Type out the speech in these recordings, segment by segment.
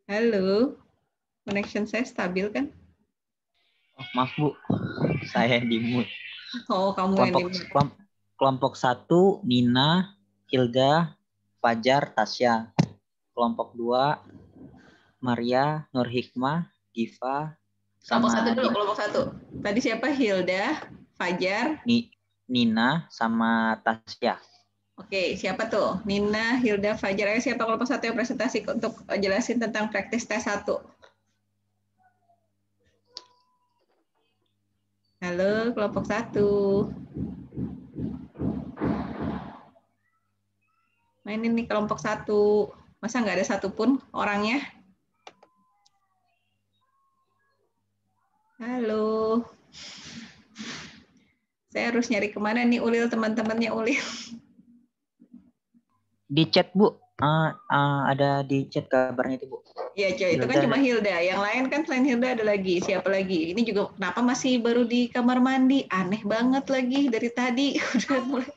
Halo, connection saya stabil kan? Oh, maaf Bu, saya di mute. Oh, kamu yang di mute. Kelompok 1 Nina, Hilda, Fajar, Tasya. Kelompok 2 Maria, Nur Hikmah, Diva, Kelompok sama satu dulu, kelompok satu. Tadi siapa? Hilda, Fajar. Nina sama Tasya. Oke, siapa tuh? Nina, Hilda, Fajar. Ayo siapa kelompok satu yang presentasi untuk jelasin tentang praktis tes 1? Halo, kelompok 1. Mainin nih kelompok 1. Masa nggak ada satupun orangnya? Halo. Saya harus nyari kemana nih Ulil, teman-temannya Ulil? Di chat Bu, ada di chat kabarnya itu Bu. Iya coy, itu kan cuma Hilda. Yang lain kan selain Hilda ada lagi. Siapa lagi? Ini juga kenapa masih baru di kamar mandi? Aneh banget lagi dari tadi. Udah mulai.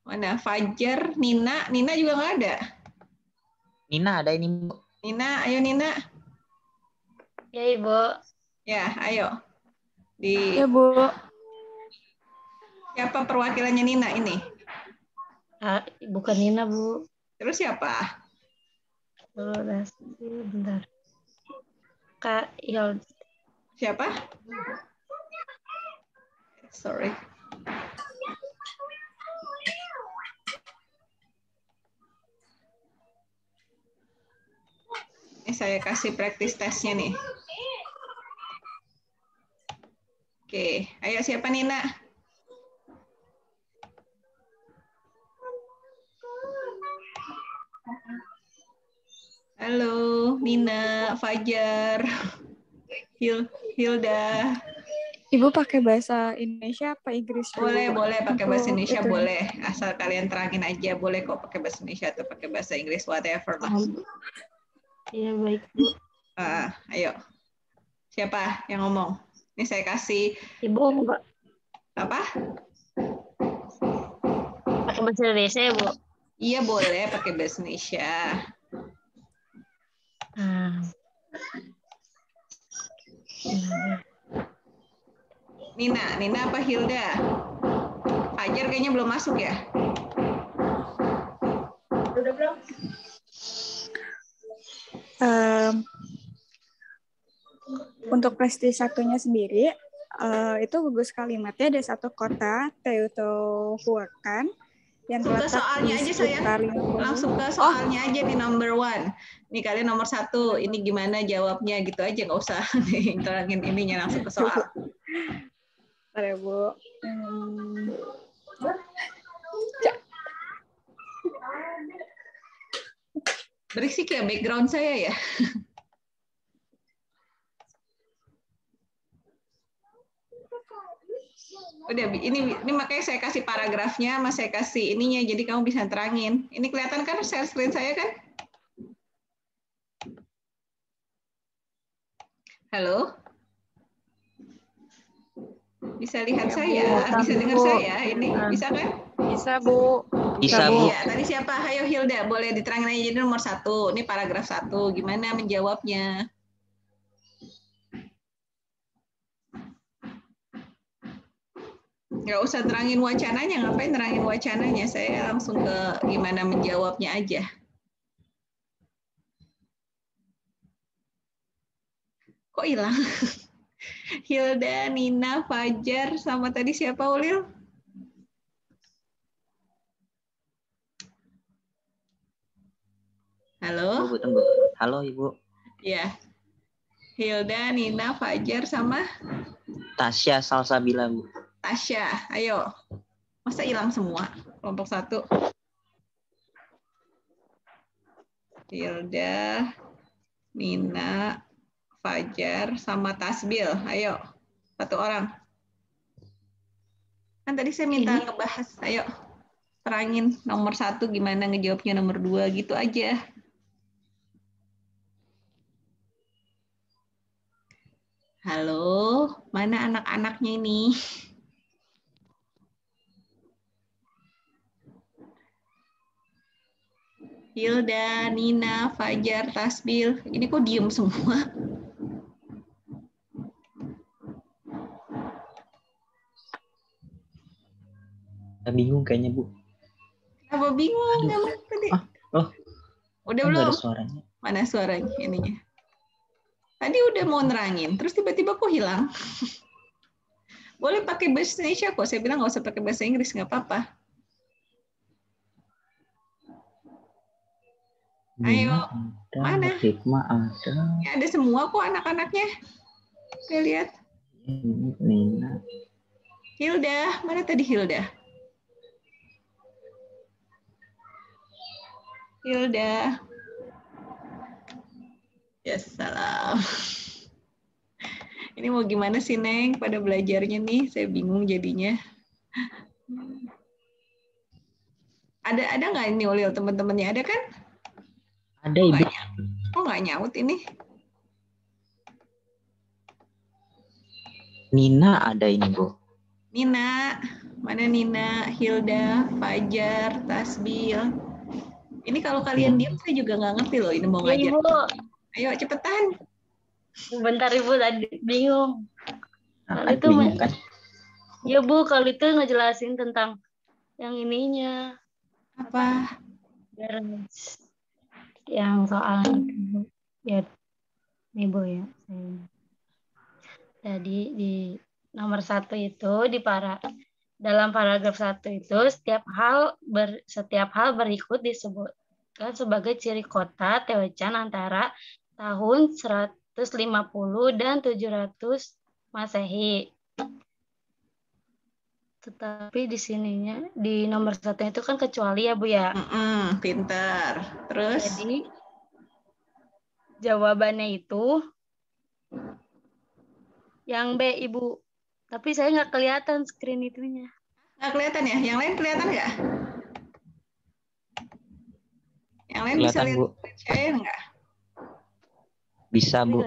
Mana? Fajar, Nina. Nina juga nggak ada. Nina ada ini Bu. Nina, ayo Nina. Ya Ibu. Ya, ayo. Ya Bu. Siapa perwakilannya Nina ini? Bukan Nina Bu. Terus siapa? Bentar. Kak Hilda. Siapa? Sorry. Ini saya kasih practice testnya nih. Oke, ayo siapa Nina? Halo, Nina, Fajar, Hilda. Ibu pakai bahasa Indonesia apa Inggris dulu? Boleh pakai bahasa Indonesia boleh. Asal kalian terangin aja boleh kok pakai bahasa Indonesia atau pakai bahasa Inggris whatever lah. Iya baik Bu. Ayo. Siapa yang ngomong? Ini saya kasih. Ibu Mbak. Apa? Pakai bahasa Indonesia ya Bu? Iya boleh pakai bahasa Indonesia. Nina apa Hilda? Fajar kayaknya belum masuk ya? Udah belum? Untuk prestasi satunya sendiri, itu gugus kalimatnya ada satu kota, Teotihuacan, yang langsung ke terletak soalnya di aja sayang. Langsung ke soalnya aja nih number 1. Nih kalian nomor 1, ini gimana jawabnya gitu aja, nggak usah terangin ininya, langsung ke soal. Bentar ya Bu. Berisik ya background saya ya. Udah, ini makanya saya kasih paragrafnya, mas saya kasih ininya, jadi kamu bisa terangin. Ini kelihatan kan share screen saya kan? Halo? Bisa lihat saya, bisa dengar saya, ini bisa kan? Bisa Bu. Bisa Bu. Ya, tadi siapa? Hayo Hilda, boleh diterangin aja jadi nomor 1. Ini paragraf 1, gimana menjawabnya? Nggak usah terangin wacananya, ngapain terangin wacananya? Saya langsung ke gimana menjawabnya aja. Kok hilang? Hilda, Nina, Fajar, sama tadi siapa Ulil? Halo? Bu, tunggu. Halo Ibu. Ya. Hilda, Nina, Fajar, sama? Tasya Salsabila Bu. Tasya, ayo. Masa hilang semua? Kelompok 1. Hilda, Nina, Fajar, sama Tasbil. Ayo, 1 orang. Kan tadi saya minta ngebahas. Ayo, terangin nomor 1 gimana ngejawabnya nomor 2 gitu aja. Halo, mana anak-anaknya ini? Hilda, Nina, Fajar, Tasbil. Ini kok diem semua? Saya bingung kayaknya, Bu. Kenapa bingung? Aduh. Emang tadi? Loh, Udah kok nggak belum? ada suaranya? Mana suaranya ininya? Tadi udah mau nerangin, terus tiba-tiba kok hilang? Boleh pakai bahasa Indonesia kok. Saya bilang nggak usah pakai bahasa Inggris, nggak apa-apa. Ayo, Nina ada, mana? Hikmah ada. Ya, ada semua kok anak-anaknya. Saya lihat. Nina. Hilda, mana tadi Hilda? Hilda. Ya salam. Ini mau gimana sih Neng pada belajarnya nih? Saya bingung jadinya. Ada nggak ini Ulil teman-temannya? Ada kan? Ada, Ibu. Kok nggak nyaut ini? Nina ada ini, Bu. Nina, mana Nina, Hilda, Fajar, Tasbil. Ini kalau kalian diam saya juga nggak ngerti loh ini mau Ya, ngajar. Ibu. Ayo cepetan. Bentar, Ibu. Tadi bingung. Nah, Kalau kan itu, bingung kan? ya, Bu. Kalau itu ngejelasin tentang yang ininya. Apa? Yang soal itu. Ya, nih, Bu, ya. Jadi di nomor 1 itu dalam paragraf 1 itu setiap hal berikut disebutkan sebagai ciri kota Taechan antara tahun 150 dan 700 Masehi. Tetapi di sininya di nomor 1 itu kan kecuali ya Bu ya. Pinter. Terus? Jadi jawabannya itu yang B Ibu. Tapi saya nggak kelihatan screen itunya. Nggak kelihatan ya? Yang lain kelihatan nggak? Yang lain Kelihatan, bisa lihat Bu. saya nggak? Bisa, Bu.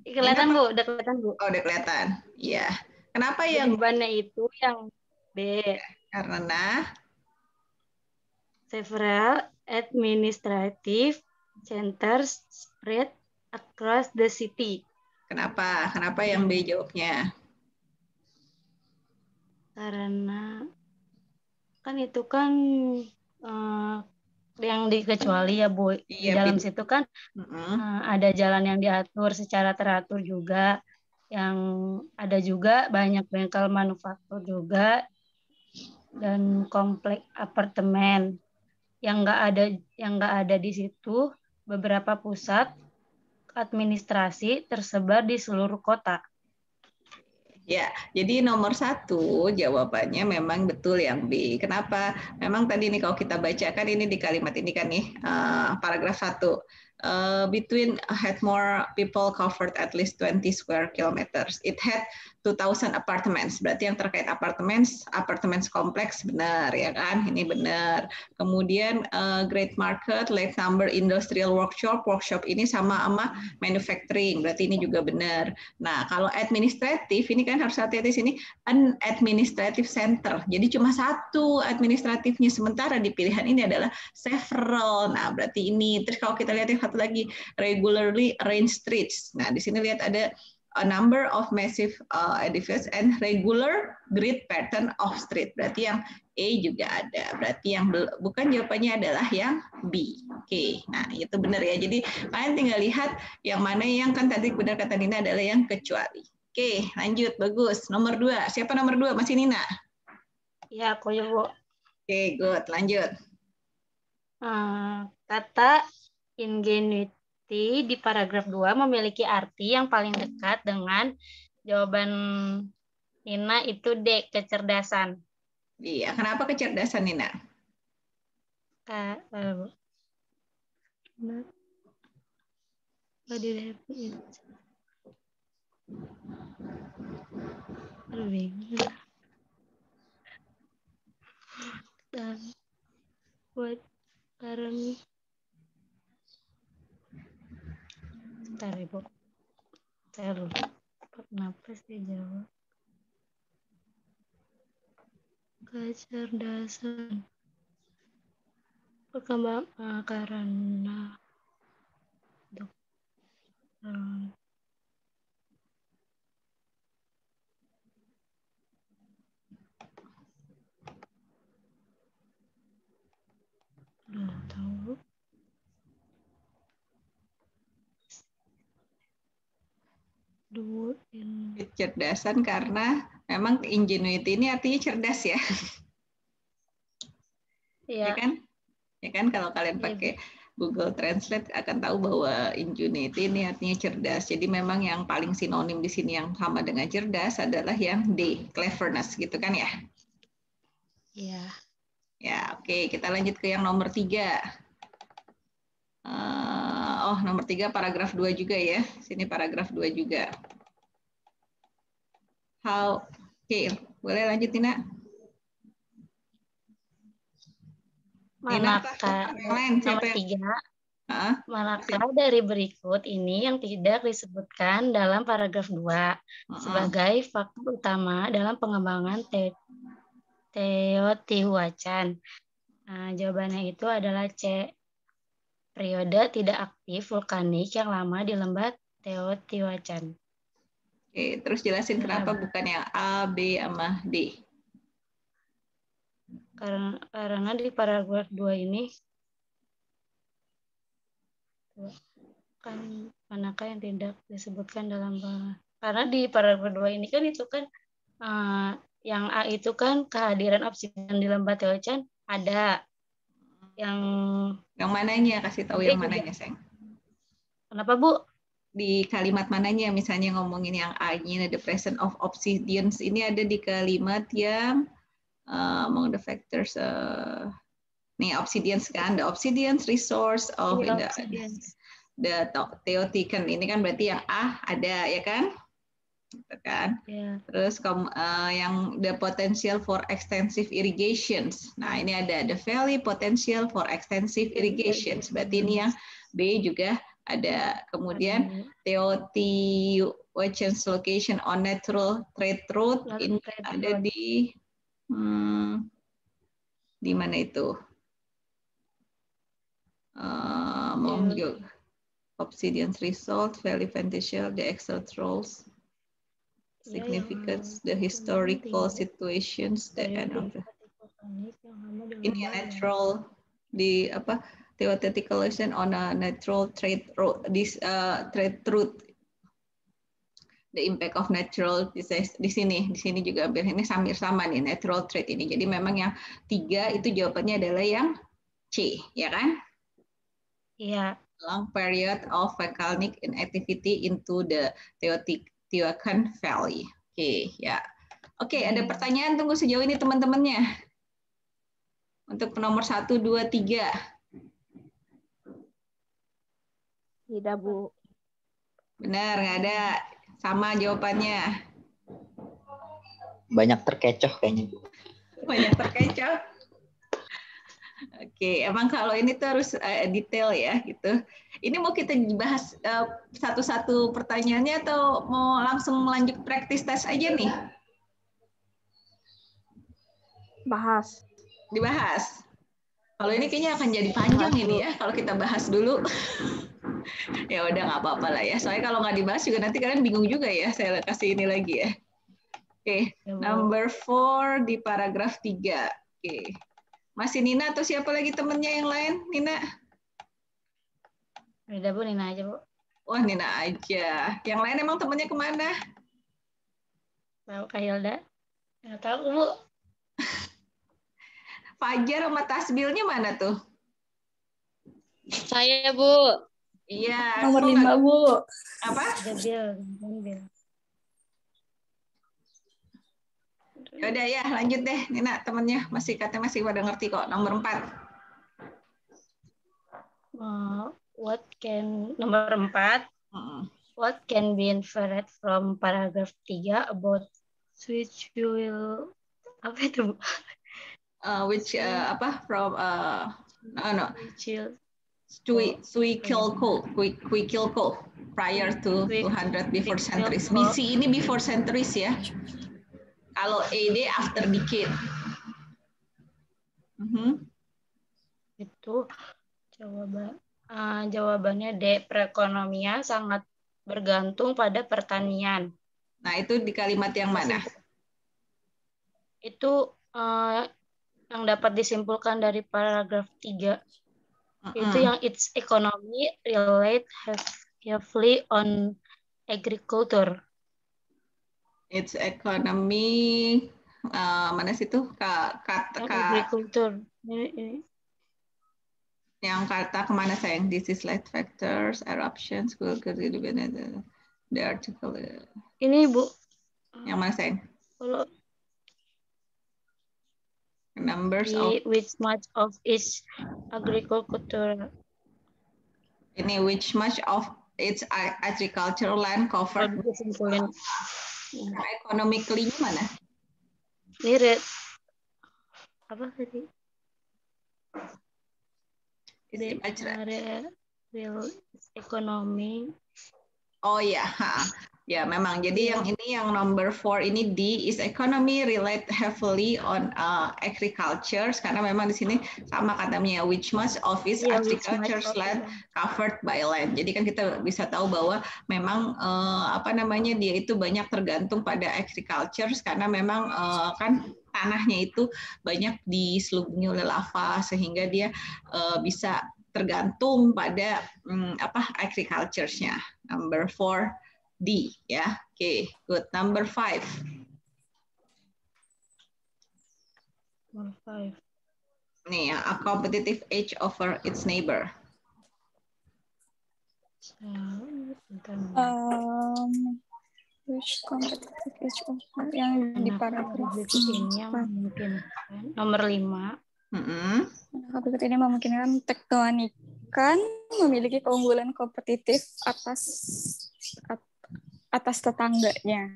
Kelihatan Bu, udah kelihatan Bu. Oh, udah kelihatan. Iya. Kenapa yang Jawabannya itu yang B. Karena Several administrative centers spread across the city. kenapa? Kenapa yang B jawabnya? Karena kan itu kan yang dikecuali ya Bu. Di Iya, dalam situ kan ada jalan yang diatur secara teratur juga. Yang ada juga banyak bengkel manufaktur juga dan kompleks apartemen. Yang nggak ada di situ beberapa pusat administrasi tersebar di seluruh kota. Ya, jadi nomor 1 jawabannya memang betul yang B. Kenapa? Memang tadi nih kalau kita bacakan ini di kalimat ini kan nih, paragraf 1. Between had more people covered at least 20 square kilometers. It had 2,000 apartments. Berarti yang terkait apartemen kompleks benar ya kan? Ini benar. Kemudian great market, late number industrial workshop ini sama manufacturing. Berarti ini juga benar. Nah, kalau administratif ini kan harus hati-hati sini, an administrative center. Jadi cuma satu administratifnya, sementara di pilihan ini adalah several. Nah, berarti ini. Terus kalau kita lihat yang satu lagi, regularly arranged streets. Nah, di sini lihat ada a number of massive edifices and regular grid pattern of street. Berarti yang A juga ada. Berarti yang bukan jawabannya adalah yang B. Oke, nah itu benar ya. Jadi kalian tinggal lihat yang mana yang kan tadi benar kata Nina adalah yang kecuali. Oke, lanjut. Bagus. Nomor 2. Siapa nomor 2? Masih Nina? Ya, aku ya, Bu. Oke, good. Lanjut. Kata ingenuity di paragraf 2 memiliki arti yang paling dekat dengan jawaban Nina itu D, kecerdasan. Iya, kenapa kecerdasan Nina? Buat karena bentar Ibu, saya lupa kenapa sih jawab kecerdasan. Karena tahu. Kecerdasan karena memang ingenuity ini artinya cerdas ya. Iya. Ya kan? Ya kan kalau kalian pakai Google Translate akan tahu bahwa ingenuity ini artinya cerdas. Jadi memang yang paling sinonim di sini yang sama dengan cerdas adalah yang D, cleverness gitu kan ya? Iya. Ya, oke. Kita lanjut ke yang nomor 3. Nomor 3 paragraf 2 juga ya. Sini paragraf 2 juga. Oke, boleh lanjut Nina? Manakah nomor 3? Manakah dari berikut ini yang tidak disebutkan dalam paragraf 2 sebagai faktor utama dalam pengembangan Teotihuacan? Nah, jawabannya itu adalah C. Periode tidak aktif vulkanik yang lama di lembah Teotihuacan. Oke, terus jelasin kenapa bukan yang A, B, sama D. Karena di paragraf 2 ini kan manakah yang tidak disebutkan dalam karena di paragraf 2 ini kan itu kan yang A itu kan kehadiran obsidian di lembah Teotihuacan ada. Yang mananya? Kasih tahu yang mananya, sayang. Kenapa, Bu? Di kalimat mananya? Misalnya ngomongin yang A-nya, the presence of obsidians, ini ada di kalimat yang among the factors, nih obsidians kan, the obsidians resource of the Teotihuacan. Ini kan berarti yang A ada, ya kan? Kan? Yeah. Terus yang the potential for extensive irrigations. Nah, ini ada the valley potential for extensive irrigations. Berarti ini yang B juga ada. Kemudian Teotihuacan's location on natural trade route ini ada di mana itu? Obsidian's result, valley potential, the extra trolls. Significance, the historical situations, the end of the ini natural di apa theoreticalization on a natural trade route, this trade route, the impact of natural di sini juga hampir ini hampir sama nih natural trade ini. Jadi memang yang 3 itu jawabannya adalah yang C, ya kan? Iya. Long period of volcanic inactivity into the Teotihuacan Valley. Oke, ya. Oke, ada pertanyaan tunggu sejauh ini teman-temannya. Untuk nomor 1, 2, 3. Tidak, Bu. Benar, nggak ada. Sama jawabannya. Banyak terkecoh kayaknya, Bu. Banyak terkecoh. Oke, emang kalau ini tuh harus detail ya gitu. Ini mau kita bahas satu-satu pertanyaannya atau mau langsung lanjut praktis tes aja nih? Bahas. Dibahas. Kalau ini kayaknya akan jadi panjang ini ya kalau kita bahas dulu. Ya udah nggak apa-apa lah ya. Soalnya kalau nggak dibahas juga nanti kalian bingung juga ya. Saya kasih ini lagi ya. Oke, number 4 di paragraf 3. Oke. Masih Nina atau siapa lagi temennya yang lain? Nina? Udah, Bu, Nina aja, Bu. Wah, Nina aja. Yang lain emang temennya kemana? Tahu, Kak Hilda? Nggak tahu, Bu. Fajar sama Tasbilnya mana tuh? Saya, Bu. Iya. Nomor 5, Bu. Apa? Bil. Yaudah ya, lanjut deh. Nina temennya katanya masih pada ngerti kok. Nomor 4. Nomor 4. What can be inferred from paragraph 3 about which you will apa itu? Suikilco prior to 200 before centuries. BC ini before centuries ya. Kalau AD after decade. Itu jawabannya D. Perekonomian sangat bergantung pada pertanian. Nah, itu di kalimat yang mana? Itu yang dapat disimpulkan dari paragraf 3. Itu yang its economy relate heavily on agriculture. Its economy mana sih tuh Agriculture. Ini. Yang kata kemana sayang? This is light factors, eruptions, the article. Ini Bu. Yang mana sayang? Kalau Numbers of which much of its agriculture. Ini which much of its agricultural land covered. Economically mana? Ini red. Apa tadi? Real economy. Oh ya, ya memang. Jadi yang ini yang number 4 ini D is economy relate heavily on agriculture karena memang di sini sama katanya which much of its agriculture land covered by land. Jadi kan kita bisa tahu bahwa memang dia itu banyak tergantung pada agriculture karena memang kan tanahnya itu banyak diselubungi oleh lava sehingga dia bisa tergantung pada agriculture-nya. Number 4 D ya. Oke, good. Number 5. Number 5. Nih, a competitive edge over its neighbor. Which competitive edge over yang di paragraf ini yang mungkin nomor 5. Berikut ini memungkinkan tektonik kan memiliki keunggulan kompetitif atas tetangganya.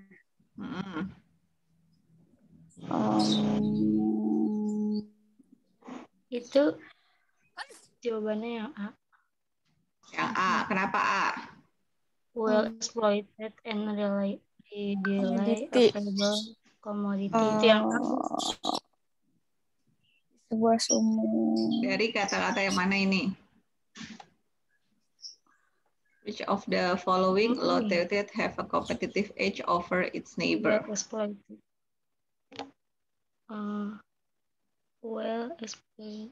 Itu jawabannya yang A. Yang A, kenapa A? Well exploited and relay available commodity. Itu yang A. Sebuah sumur. Dari kata-kata yang mana ini? Which of the following located have a competitive edge over its neighbor? Well exploited.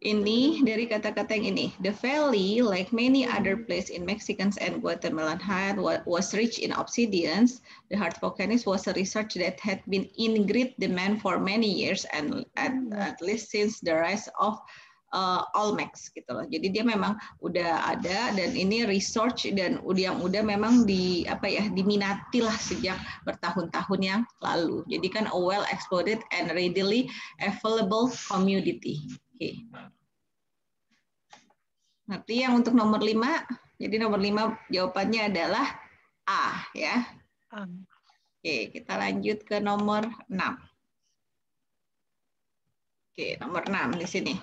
Ini dari kata-kata yang ini. The valley, like many other places in Mexican and Guatemalan had, was rich in obsidians. The hard volcanics was a research that had been in great demand for many years and at least since the rise of Olmecs gitu loh. Jadi dia memang udah ada dan ini research dan yang udah memang diminati lah sejak bertahun-tahun yang lalu. Jadi kan a well exploited and readily available commodity. Oke. Nanti yang untuk nomor 5, jadi nomor 5 jawabannya adalah A ya. Oke, kita lanjut ke nomor 6. Oke, nomor 6 di sini.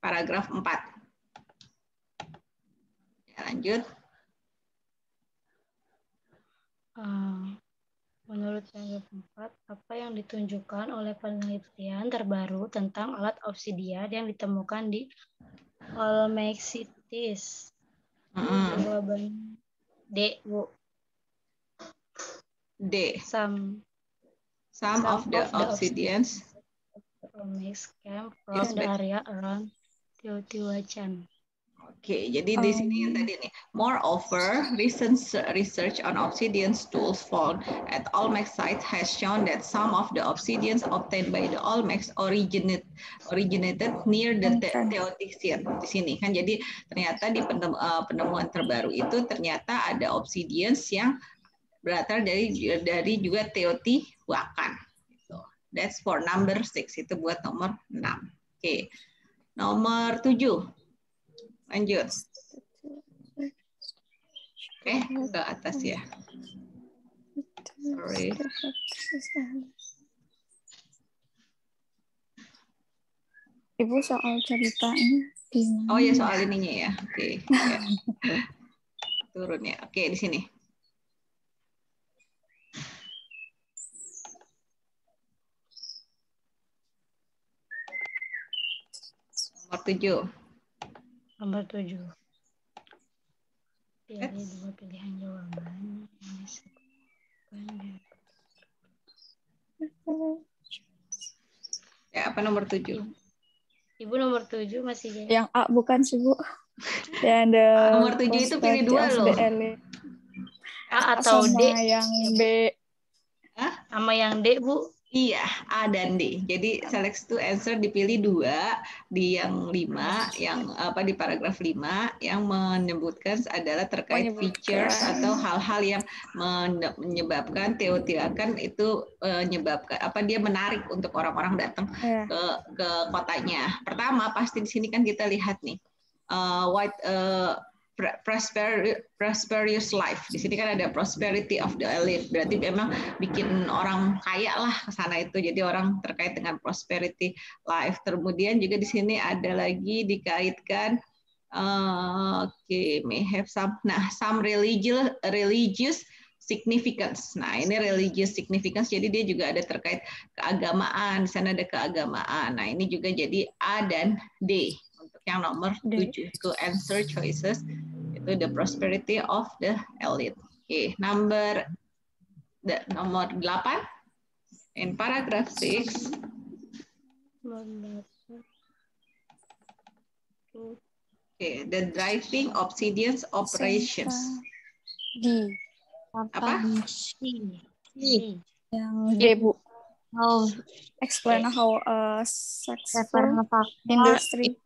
Paragraf 4. Ya, lanjut. Menurut paragraf 4, apa yang ditunjukkan oleh penelitian terbaru tentang alat obsidian yang ditemukan di Olmexitis? Jawaban D, Bu. D. Some of the obsidians Olmecs came from the area around Teotihuacan. Oke, jadi di sini yang tadi nih. Moreover, recent research on obsidian tools found at Olmecs site has shown that some of the obsidians obtained by the Olmecs originated near the Teotihuacan. Di sini kan, jadi ternyata di penemuan terbaru itu ternyata ada obsidians yang berasal dari juga Teotihuacan. That's for number 6. Itu buat nomor 6. Oke. Nomor 7. Lanjut. Oke, ke atas ya. Sorry. Ibu soal ceritanya. Oh ya, soal ininya ya. Oke. Ya. Turun ya. Oke, di sini. Nomor 7. Nomor 7. Pilih 2 pilihan jawaban. Ya, apa nomor 7? Ibu nomor 7 masih jadi. Yang A bukan sih, Bu. Dan the Nomor 7 itu pilih 2 loh. A atau sama D? Yang B. Hah? Sama yang D, Bu. Iya, A dan D. Jadi select to answer dipilih 2 di yang 5, yang apa di paragraf 5 yang menyebutkan adalah terkait features atau hal-hal yang menyebabkan Teotihuacan itu menyebabkan apa dia menarik untuk orang-orang datang ke kotanya. Pertama pasti di sini kan kita lihat nih prosperous life. Di sini kan ada prosperity of the elite. Berarti memang bikin orang kaya lah ke sana itu. Jadi orang terkait dengan prosperity life. Kemudian juga di sini ada lagi dikaitkan may have some religious significance. Nah, ini religious significance, jadi dia juga ada terkait keagamaan. Di sana ada keagamaan. Nah, ini juga jadi A dan D. Yang nomor 7 to answer choices itu the prosperity of the elite. Nomor 8 in paragraph 6. The driving obedience operations. D. Apa? Yang D, Bu. Explain how a successful industry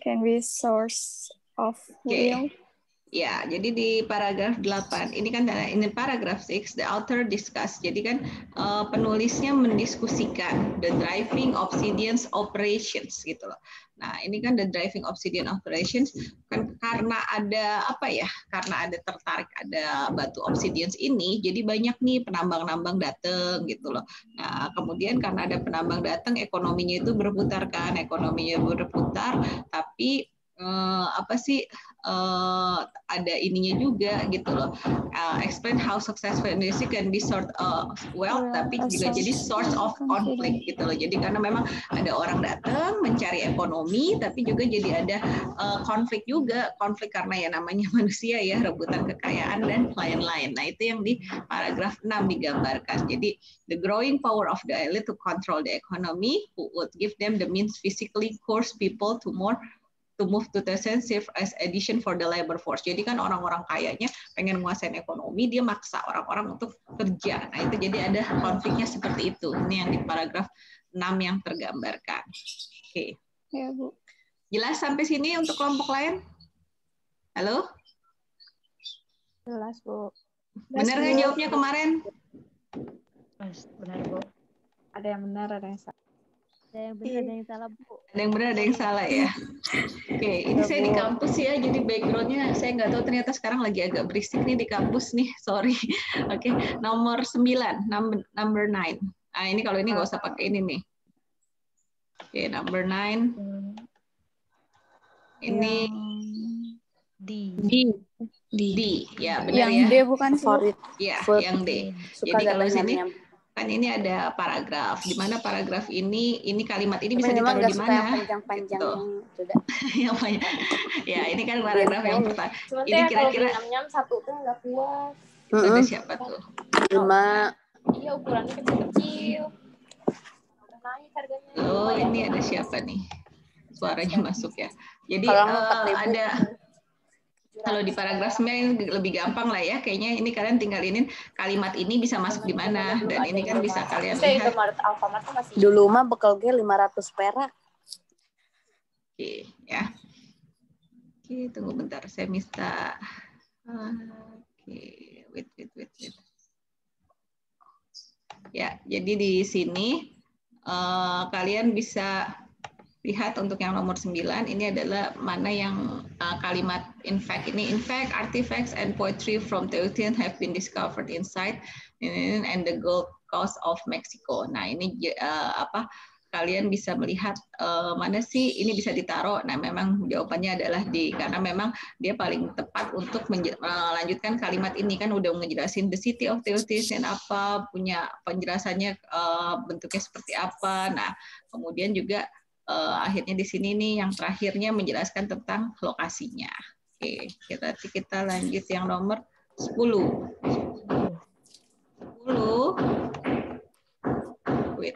can be source of wealth. Ya, jadi di paragraf 8, ini kan ini paragraf 6, the author discuss. Jadi kan penulisnya mendiskusikan the driving obedience operations gitu loh. Nah, ini kan the driving obedience operations kan karena ada apa ya? Karena ada tertarik ada batu obsidian ini, jadi banyak nih penambang-nambang datang gitu loh. Nah, kemudian karena ada penambang datang, ekonominya itu berputar kan, tapi ada ininya juga gitu loh. Explain how successful industry can be sort of wealth, tapi juga jadi source of conflict gitu loh. Jadi karena memang ada orang datang mencari ekonomi, tapi juga jadi ada konflik juga, konflik karena ya namanya manusia ya, rebutan kekayaan dan lain-lain. Nah, itu yang di paragraf 6 digambarkan. Jadi the growing power of the elite to control the economy would give them the means physically coerce people to move to the sensitive as addition for the labor force. Jadi kan orang-orang kayanya pengen menguasai ekonomi, dia maksa orang-orang untuk kerja. Nah, itu jadi ada konfliknya seperti itu. Ini yang di paragraf 6 yang tergambarkan. Oke. Ya, Bu. Jelas sampai sini untuk kelompok lain? Halo? Jelas, Bu. Benar nggak jawabnya kemarin? Benar, Bu. Ada yang benar, ada yang salah. Ada yang benar, ada yang salah, Bu. Ada yang benar, ada yang salah ya. Oke, ini saya di kampus ya, jadi background-nya saya nggak tahu, ternyata sekarang lagi agak berisik nih di kampus nih, sorry. Oke, nomor 9, number 9. Nah, ini kalau ini nggak usah pakai ini nih. Oke, number 9. Ini D. Ya, benar yang ya. D bukan favorit. Ya, yang D. Jadi kalau sini kan ini ada paragraf. Di mana paragraf ini kalimat ini bisa ditaruh di mana? Panjang-panjang gitu. Yang banyak. Ya, ini kan paragraf yang pertama. Ini kira-kira satu tuh nggak puas. itu ada siapa tuh? 5. Iya, ukurannya kecil-kecil. Naik harganya. Oh, ini ada siapa nih? Suaranya masuk ya. Jadi ada kalau di paragraf 9 lebih gampang lah ya. Kayaknya ini kalian tinggal ini kalimat ini bisa masuk di mana, dan ini kan bisa kalian lihat. Dulu mah bekal gue 500 perak. Oke, ya. Oke, tunggu bentar. Saya minta. Oke, wait. Ya, jadi di sini kalian bisa lihat untuk yang nomor 9 ini adalah mana yang kalimat in fact artifacts and poetry from Teotihuacan have been discovered inside and the Gold Coast of Mexico. Nah, ini kalian bisa melihat mana sih ini bisa ditaruh. Nah, memang jawabannya adalah D, karena memang dia paling tepat untuk melanjutkan kalimat ini. Kan udah ngejelasin the city of Teotihuacan apa, punya penjelasannya bentuknya seperti apa. Nah, kemudian juga akhirnya di sini nih yang terakhirnya menjelaskan tentang lokasinya. Oke, kita lanjut yang nomor 10. 10. Wait.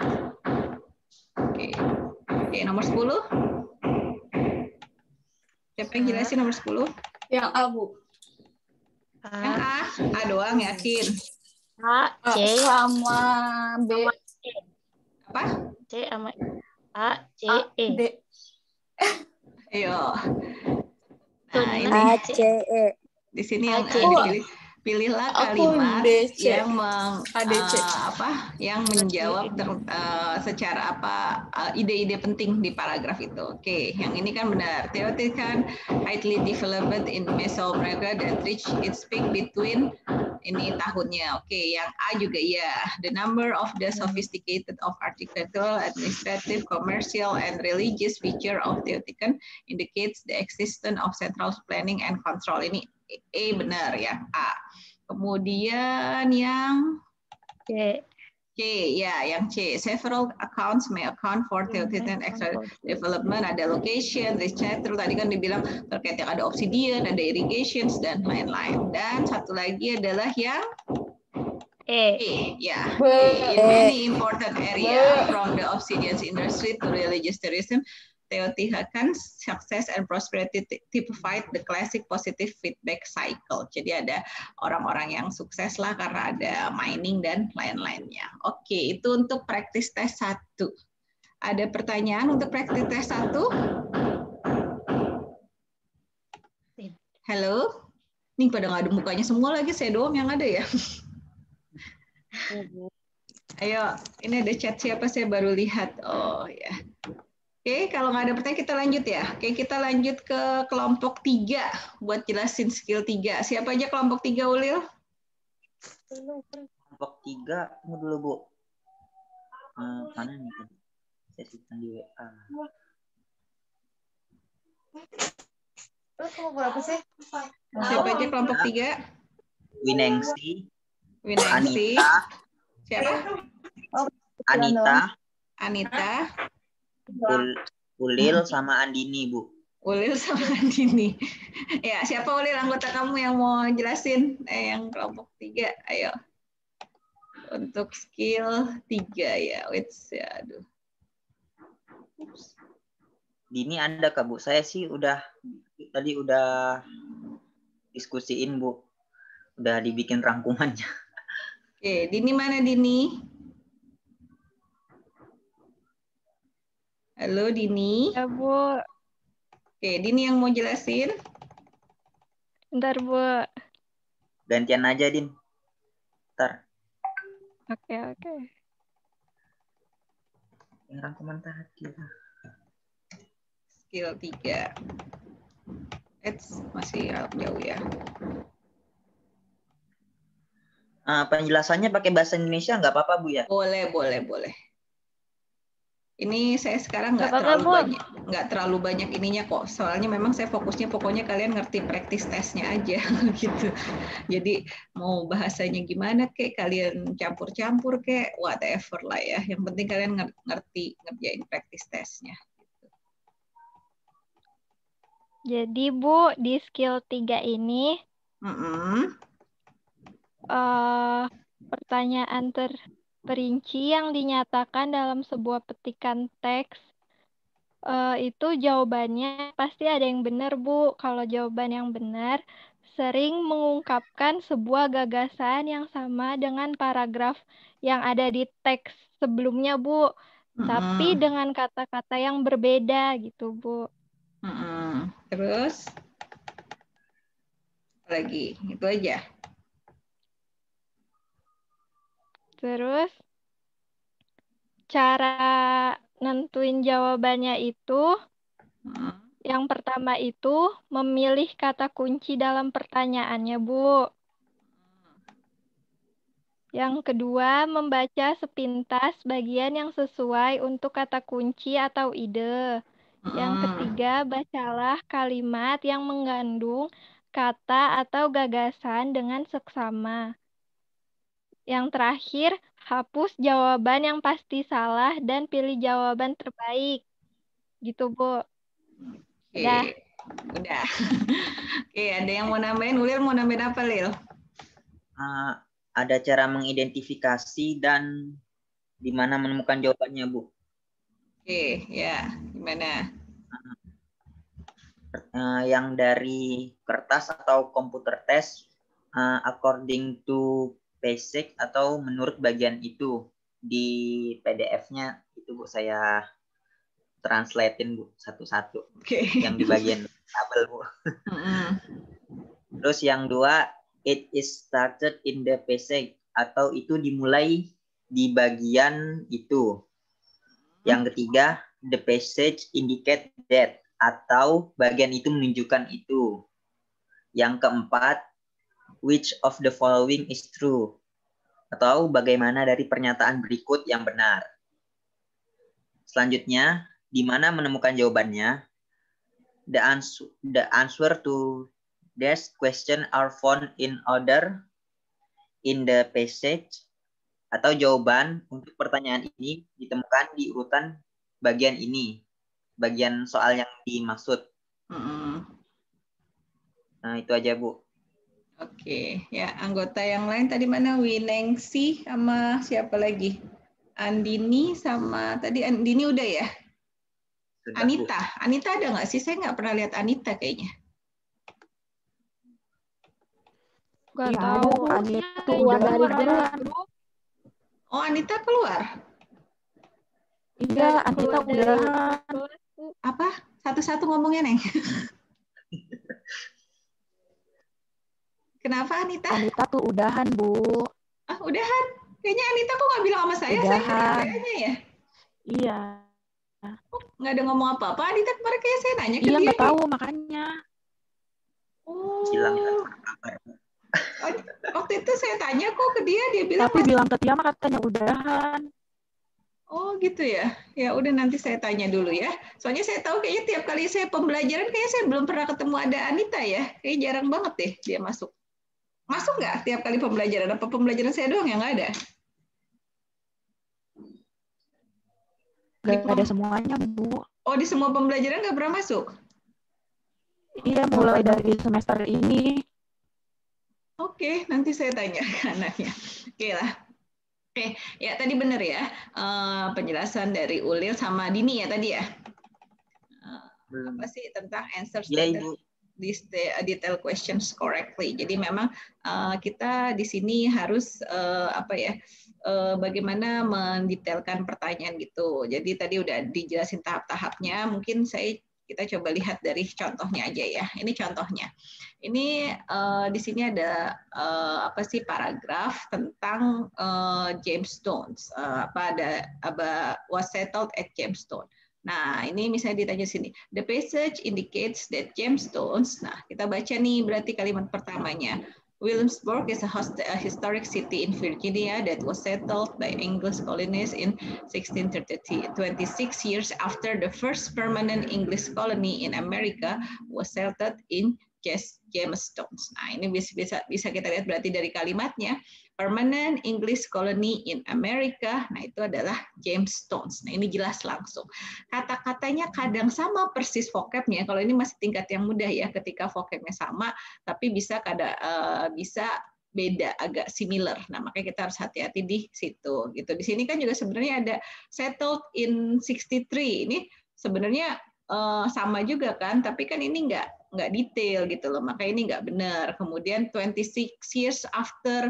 Oke, nomor 10. Siapa yang jelasin nomor 10? Yang A, Bu. Yang A doang, yakin? A, C sama B. Apa? C sama A, C, E. D. Ayo. Tuh, Nah, Nina. ini A, C, E. di sini A, yang C, E. dipilih. Pilihlah Aku kalimat DC. yang ADC. yang menjawab secara ide-ide penting di paragraf itu. Oke, yang ini kan benar. Theoretical highly developed in Mesoamerica that reach its peak between ini tahunnya. Oke, yang A juga ya. The number of the sophisticated of architectural, administrative, commercial, and religious feature of Teotihuacan indicates the existence of central planning and control. Ini E benar ya, A. Kemudian yang C. Ya, yang C. Several accounts may account for Teotihuacan extra development. Ada location, research, tadi kan dibilang terkait yang ada obsidian, ada irrigations, dan lain-lain. Dan satu lagi adalah yang E. Ya. In many important area from the obsidian industry to religious tourism, Teotihuacan's success and prosperity typified the classic positive feedback cycle. Jadi ada orang-orang yang sukses lah karena ada mining dan lain-lainnya. Oke, itu untuk practice test 1. Ada pertanyaan untuk practice test 1? Halo? Nih pada nggak ada mukanya semua lagi, saya doang yang ada ya. Ayo, ini ada chat siapa saya baru lihat. Oh ya. Oke, kalau nggak ada pertanyaan kita lanjut ya. Oke, kita lanjut ke kelompok 3 buat jelasin skill 3. Siapa aja kelompok 3, Ulil? Kelompok 3, tunggu dulu, Bu. Mana nih tadi? Saya simpan di WA. Terus kamu berapa sih? Siapa aja kelompok 3? Winengsi. Winengsi. Siapa? Anita. Ulil sama Andini, Bu. Ulil sama Andini. Ya, siapa Ulil anggota kamu yang mau jelasin yang kelompok 3? Ayo. Untuk skill 3 ya. Aduh. Oops. Dini ada Kak, Bu? Saya sih tadi udah diskusiin, Bu. Udah dibikin rangkumannya. Oke, Dini mana Dini? Halo Dini. Ya, Bu. Oke, Dini yang mau jelasin. Bentar, Bu. Gantian aja, Din. Ntar. Oke. Yang rangkuman tadi. Skill 3. Masih jauh ya. Penjelasannya pakai bahasa Indonesia nggak apa-apa, Bu ya? Boleh. Ini saya sekarang nggak terlalu banyak ininya kok. Soalnya memang saya fokusnya pokoknya kalian ngerti practice testnya aja gitu. Jadi mau bahasanya gimana kek, kalian campur-campur kek, whatever lah ya. Yang penting kalian ngerti ngerjain practice testnya. Jadi Bu, di skill 3 ini pertanyaan terperinci yang dinyatakan dalam sebuah petikan teks itu jawabannya pasti ada yang benar, Bu. Kalau jawaban yang benar sering mengungkapkan sebuah gagasan yang sama dengan paragraf yang ada di teks sebelumnya, Bu. Tapi dengan kata-kata yang berbeda gitu, Bu. Terus lagi itu aja. Terus cara nentuin jawabannya itu yang pertama itu memilih kata kunci dalam pertanyaannya, Bu. Yang kedua, membaca sepintas bagian yang sesuai untuk kata kunci atau ide. Yang ketiga, bacalah kalimat yang mengandung kata atau gagasan dengan seksama. Yang terakhir, hapus jawaban yang pasti salah dan pilih jawaban terbaik. Gitu, Bu. Oke, Udah. udah. Oke, ada yang mau nambahin? Ulil mau nambahin apa, Lil? Ada cara mengidentifikasi dan di mana menemukan jawabannya, Bu. Oke, ya, gimana? Yang dari kertas atau komputer test, according to basic atau menurut bagian itu di PDF-nya itu, Bu, saya translatein, Bu, satu-satu. Yang di bagian tabel, Bu. Terus yang dua, it is started in the passage atau itu dimulai di bagian itu. Yang ketiga, the passage indicate that atau bagian itu menunjukkan itu. Yang keempat, which of the following is true atau bagaimana dari pernyataan berikut yang benar. Selanjutnya, di mana menemukan jawabannya? The answer to this question are found in order in the passage atau jawaban untuk pertanyaan ini ditemukan di urutan bagian ini, bagian soal yang dimaksud. Nah, itu aja, Bu. Oke, ya anggota yang lain tadi mana? Winengsi sama siapa lagi? Andini sama tadi Andini udah ya? Sudah, Anita, Bu. Anita ada nggak sih? Saya nggak pernah lihat Anita kayaknya. Gak tahu, Anita keluar dari grup. Oh, Anita keluar? Iya, Anita udah. Apa? Satu-satu ngomongnya, Neng. Kenapa, Anita? Anita tuh udahan, Bu. Ah, udahan? Kayaknya Anita kok nggak bilang sama saya? Udahan. Saya nanya ya? Iya. Oh, nggak ada ngomong apa-apa. Anita kemarin kayak saya nanya ke dia. Iya, nggak tahu, makanya. Oh. Hilang. Waktu itu saya tanya kok ke dia bilang. Tapi bilang ke dia katanya udahan. Oh gitu ya. Ya udah nanti saya tanya dulu ya. Soalnya saya tahu kayaknya tiap kali saya pembelajaran kayaknya saya belum pernah ketemu ada Anita ya. Kayaknya jarang banget deh dia masuk. Masuk nggak tiap kali pembelajaran? Apa pembelajaran saya doang yang nggak ada? Nggak ada semuanya, Bu. Oh, di semua pembelajaran nggak pernah masuk? Iya, mulai dari semester ini. Oke, nanti saya tanya ke anaknya. Oke lah. Oke, ya tadi benar ya penjelasan dari Ulil sama Dini ya tadi ya. Apa sih tentang answers these detail questions correctly. Jadi memang kita di sini harus bagaimana mendetailkan pertanyaan gitu. Jadi tadi udah dijelasin tahap-tahapnya. Mungkin kita coba lihat dari contohnya aja ya. Ini contohnya. Ini di sini ada paragraf tentang Jamestones. Was settled at Jamestown. Nah, ini misalnya ditanya sini. The passage indicates that Jamestones. Nah, kita baca nih berarti kalimat pertamanya. Williamsburg is a historic city in Virginia that was settled by English colonists in 1630. 26 years after the first permanent English colony in America was settled in Jamestown. Nah, ini bisa kita lihat berarti dari kalimatnya. Permanent English colony in America, nah itu adalah Jamestown. Nah, ini jelas langsung. Kata-katanya kadang sama persis vocabnya. Kalau ini masih tingkat yang mudah ya, ketika vocabnya sama, tapi bisa beda, agak similar. Nah, makanya kita harus hati-hati di situ. Gitu. Di sini kan juga sebenarnya ada settled in 63. Ini sebenarnya sama juga kan, tapi kan ini nggak detail gitu loh. Makanya ini nggak benar. Kemudian 26 years after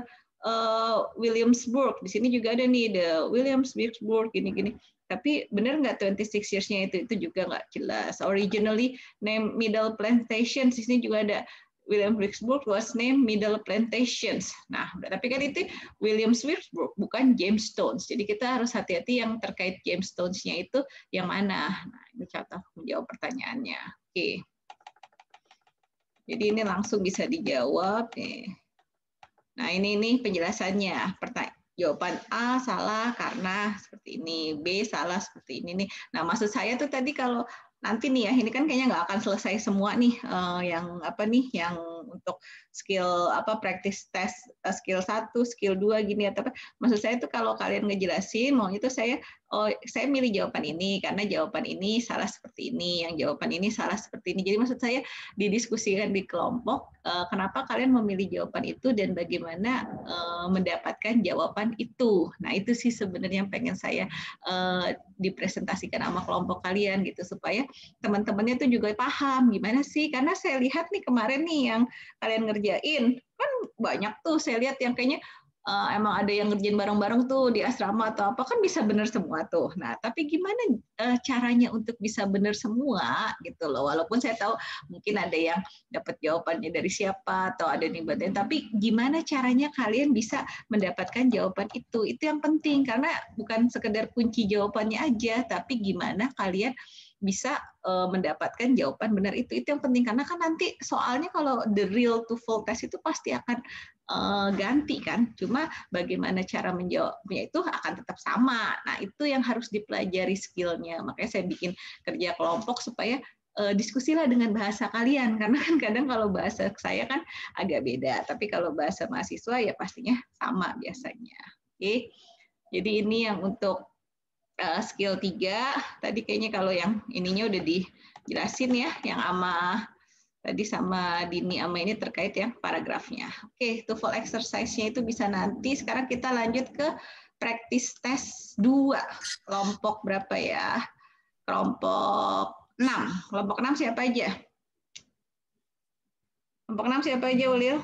Williamsburg, di sini juga ada nih the Williamsburg gini-gini. Tapi benar nggak 26 years-nya itu juga nggak jelas. Originally named Middle Plantations, di sini juga ada Williamsburg was named Middle Plantations. Nah, tapi kan itu Williamsburg bukan Jamestown. Jadi kita harus hati-hati yang terkait Jamestown-nya itu yang mana. Nah, ini contoh menjawab pertanyaannya. Oke. Jadi ini langsung bisa dijawab nih. Nah, ini penjelasannya. Jawaban A salah karena seperti ini, B salah seperti ini nih. Nah, maksud saya tuh tadi kalau nanti nih ya, ini kan kayaknya nggak akan selesai semua nih yang apa nih yang untuk skill apa practice test skill 1, skill 2 gini atau apa. Maksud saya itu kalau kalian ngejelasin mau itu saya milih jawaban ini karena jawaban ini salah seperti ini, yang jawaban ini salah seperti ini. Jadi maksud saya didiskusikan di kelompok kenapa kalian memilih jawaban itu dan bagaimana mendapatkan jawaban itu. Nah, itu sih sebenarnya yang pengen saya dipresentasikan sama kelompok kalian gitu supaya teman-temannya tuh juga paham gimana sih, karena saya lihat nih kemarin nih yang kalian ngerjain kan banyak tuh saya lihat yang kayaknya emang ada yang ngerjain bareng-bareng tuh di asrama atau apa kan bisa benar semua tuh. Nah tapi gimana caranya untuk bisa benar semua gitu loh, walaupun saya tahu mungkin ada yang dapat jawabannya dari siapa atau ada nih batin, tapi gimana caranya kalian bisa mendapatkan jawaban itu yang penting karena bukan sekedar kunci jawabannya aja, tapi gimana kalian bisa mendapatkan jawaban benar itu yang penting karena kan nanti soalnya kalau the real to full test itu pasti akan ganti kan, cuma bagaimana cara menjawabnya itu akan tetap sama. Nah itu yang harus dipelajari skillnya, makanya saya bikin kerja kelompok supaya diskusilah dengan bahasa kalian karena kan kadang kalau bahasa saya kan agak beda, tapi kalau bahasa mahasiswa ya pastinya sama biasanya. Oke, jadi ini yang untuk skill 3 tadi kayaknya kalau yang ininya udah dijelasin ya, yang tadi sama Dini sama ini terkait ya paragrafnya. Oke, TOEFL exercise-nya itu bisa nanti. Sekarang kita lanjut ke practice test 2. Kelompok berapa ya? Kelompok 6. Kelompok 6 siapa aja? Kelompok 6 siapa aja, Ulil?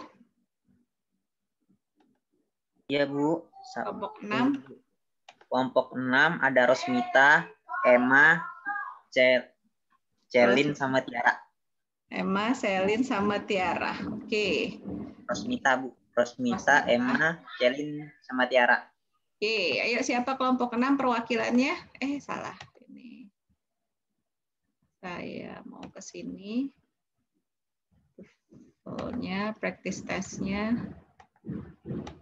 Iya, Bu. Kelompok 6. Kelompok 6 ada Rosmita, Emma, Celin sama Tiara. Emma, Selin sama Tiara. Oke. Rosmita, Bu. Rosmita, Emma, Celin sama Tiara. Oke, ayo siapa kelompok 6 perwakilannya? Salah. Ini. Saya mau ke sini. Soalnya practice test-nya.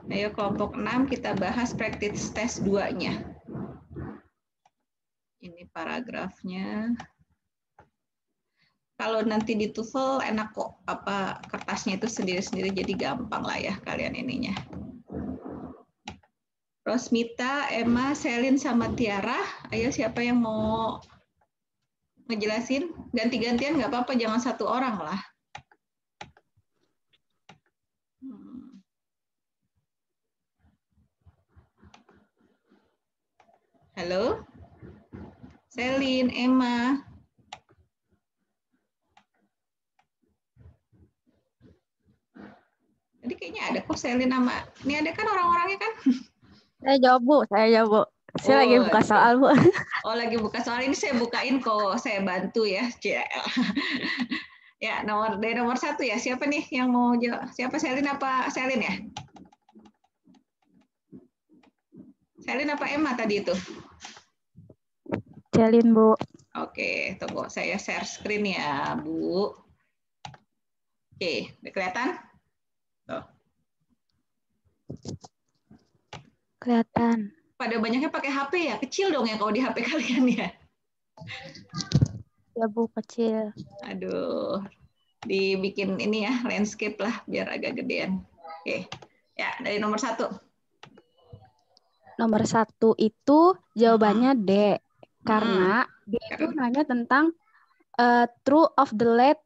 Ayo kelompok 6 kita bahas practice test 2-nya. Ini paragrafnya. Kalau nanti di TOEFL enak kok, apa kertasnya itu sendiri-sendiri jadi gampang lah ya kalian ininya. Rosmita, Emma, Selin sama Tiara, ayo siapa yang mau ngejelasin? Ganti-gantian nggak apa-apa, jangan satu orang lah. Halo, Selin, Emma. Jadi kayaknya ada kok Selin nama. Ini ada kan orang-orangnya kan? Saya jawab, Bu. Saya lagi buka soal, Bu. Oh, lagi buka soal. Ini saya bukain kok. Saya bantu ya. Ya, dari nomor 1 ya. Siapa nih yang mau jawab? Siapa, Selin apa Selin ya? Selin apa Emma tadi itu? Celin, Bu. Oke, tunggu. Saya share screen ya, Bu. Oke, udah kelihatan? Tuh. Kelihatan. Pada banyaknya pakai HP ya? Kecil dong ya kalau di HP kalian ya? Ya, Bu, kecil. Aduh. Dibikin ini ya, landscape lah, biar agak gedean. Oke. Ya, dari nomor 1. Nomor 1 itu jawabannya D. Karena D itu nanya tentang true of the late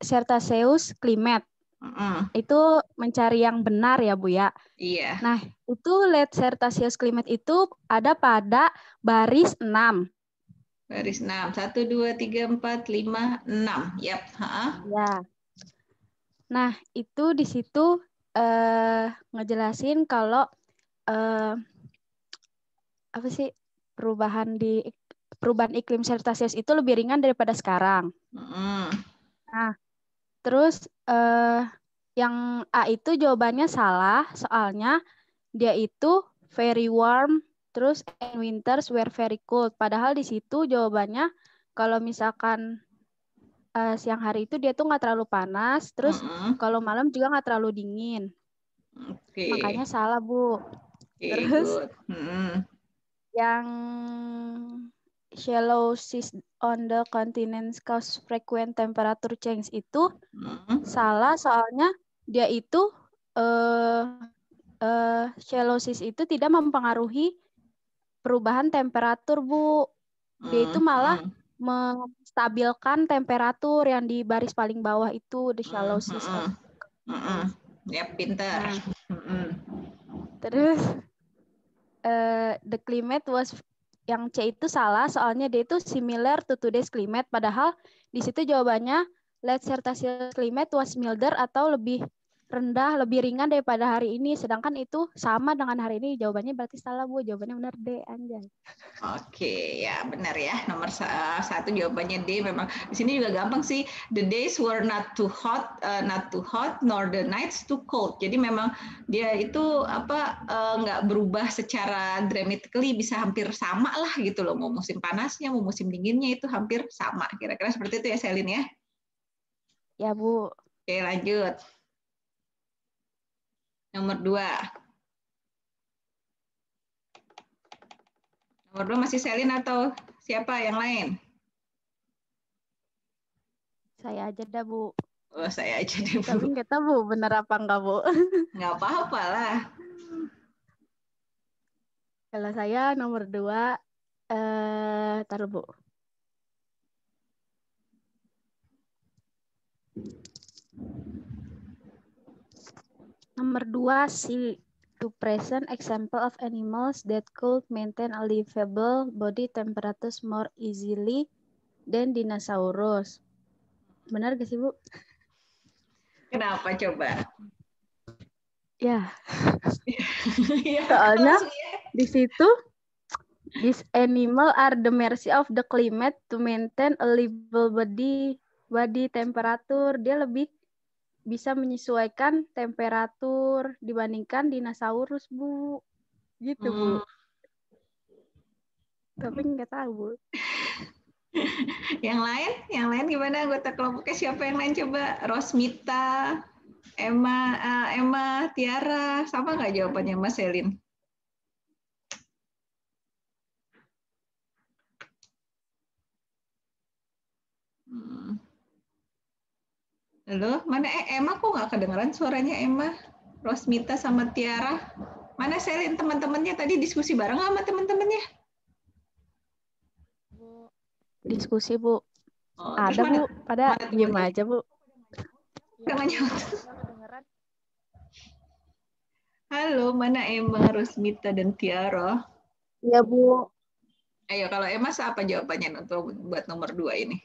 Cretaceous climate. Itu mencari yang benar ya, Bu ya. Iya. Nah, itu late Cretaceous climate itu ada pada baris 6. Baris 6. 1, 2, 3, 4, 5, 6. Yap. Ya. Nah, itu di situ ngejelasin kalau apa sih perubahan iklim Cretaceous itu lebih ringan daripada sekarang. Nah, terus yang A itu jawabannya salah, soalnya dia itu very warm, terus and winters were very cold. Padahal di situ jawabannya kalau misalkan siang hari itu dia tuh nggak terlalu panas, terus kalau malam juga nggak terlalu dingin. Makanya salah, Bu. Terus yang shallow seas on the continents cause frequent temperature change itu salah, soalnya dia itu shallow seas itu tidak mempengaruhi perubahan temperatur, Bu. Dia itu malah menstabilkan temperatur yang di baris paling bawah itu, the shallow seas. Ya, pintar. Terus the climate was, yang C itu salah, soalnya dia itu similar to today's climate, padahal di situ jawabannya late Cretaceous climate was milder, atau lebih rendah, lebih ringan daripada hari ini, sedangkan itu sama dengan hari ini. Jawabannya berarti salah, Bu. Jawabannya benar D, anjay. Oke, ya benar ya. Nomor 1 jawabannya D. Memang di sini juga gampang sih. The days were not too hot, nor the nights too cold. Jadi memang dia itu nggak berubah secara dramatically, bisa hampir sama lah gitu loh. Mau musim panasnya, mau musim dinginnya itu hampir sama. Kira-kira seperti itu ya, Selin ya? Ya, Bu. Oke, lanjut. Nomor 2. Nomor 2 masih Selin atau siapa yang lain? Saya aja dah, Bu. Oh, saya aja deh, Bu. Tapi kita, Bu, bener apa enggak, Bu? Nggak apa-apa lah. Kalau saya nomor 2, taruh, Bu. Nomor 2, si to present example of animals that could maintain a livable body temperature more easily than dinosaurus. Benar gak sih, Bu? Kenapa coba? Ya. Soalnya di situ these animal are the mercy of the climate to maintain a livable body temperature. Dia lebih bisa menyesuaikan temperatur dibandingkan dinosaurus, Bu. Gitu, Bu. Tapi nggak tahu, Bu. Yang lain gimana anggota kelompoknya? Siapa yang lain coba? Rosmita, Emma, Tiara, sama nggak jawabannya Mas Selin? Halo, mana Emma, kok nggak kedengeran suaranya Emma? Rosmita sama Tiara. Mana Selin, teman-temannya tadi diskusi bareng sama teman-temannya? Diskusi, Bu. Oh, ada, Bu. Pada diem aja, Bu. Halo, mana Emma, Rosmita, dan Tiara? Iya, Bu. Ayo, kalau Emma apa jawabannya untuk buat nomor 2 ini?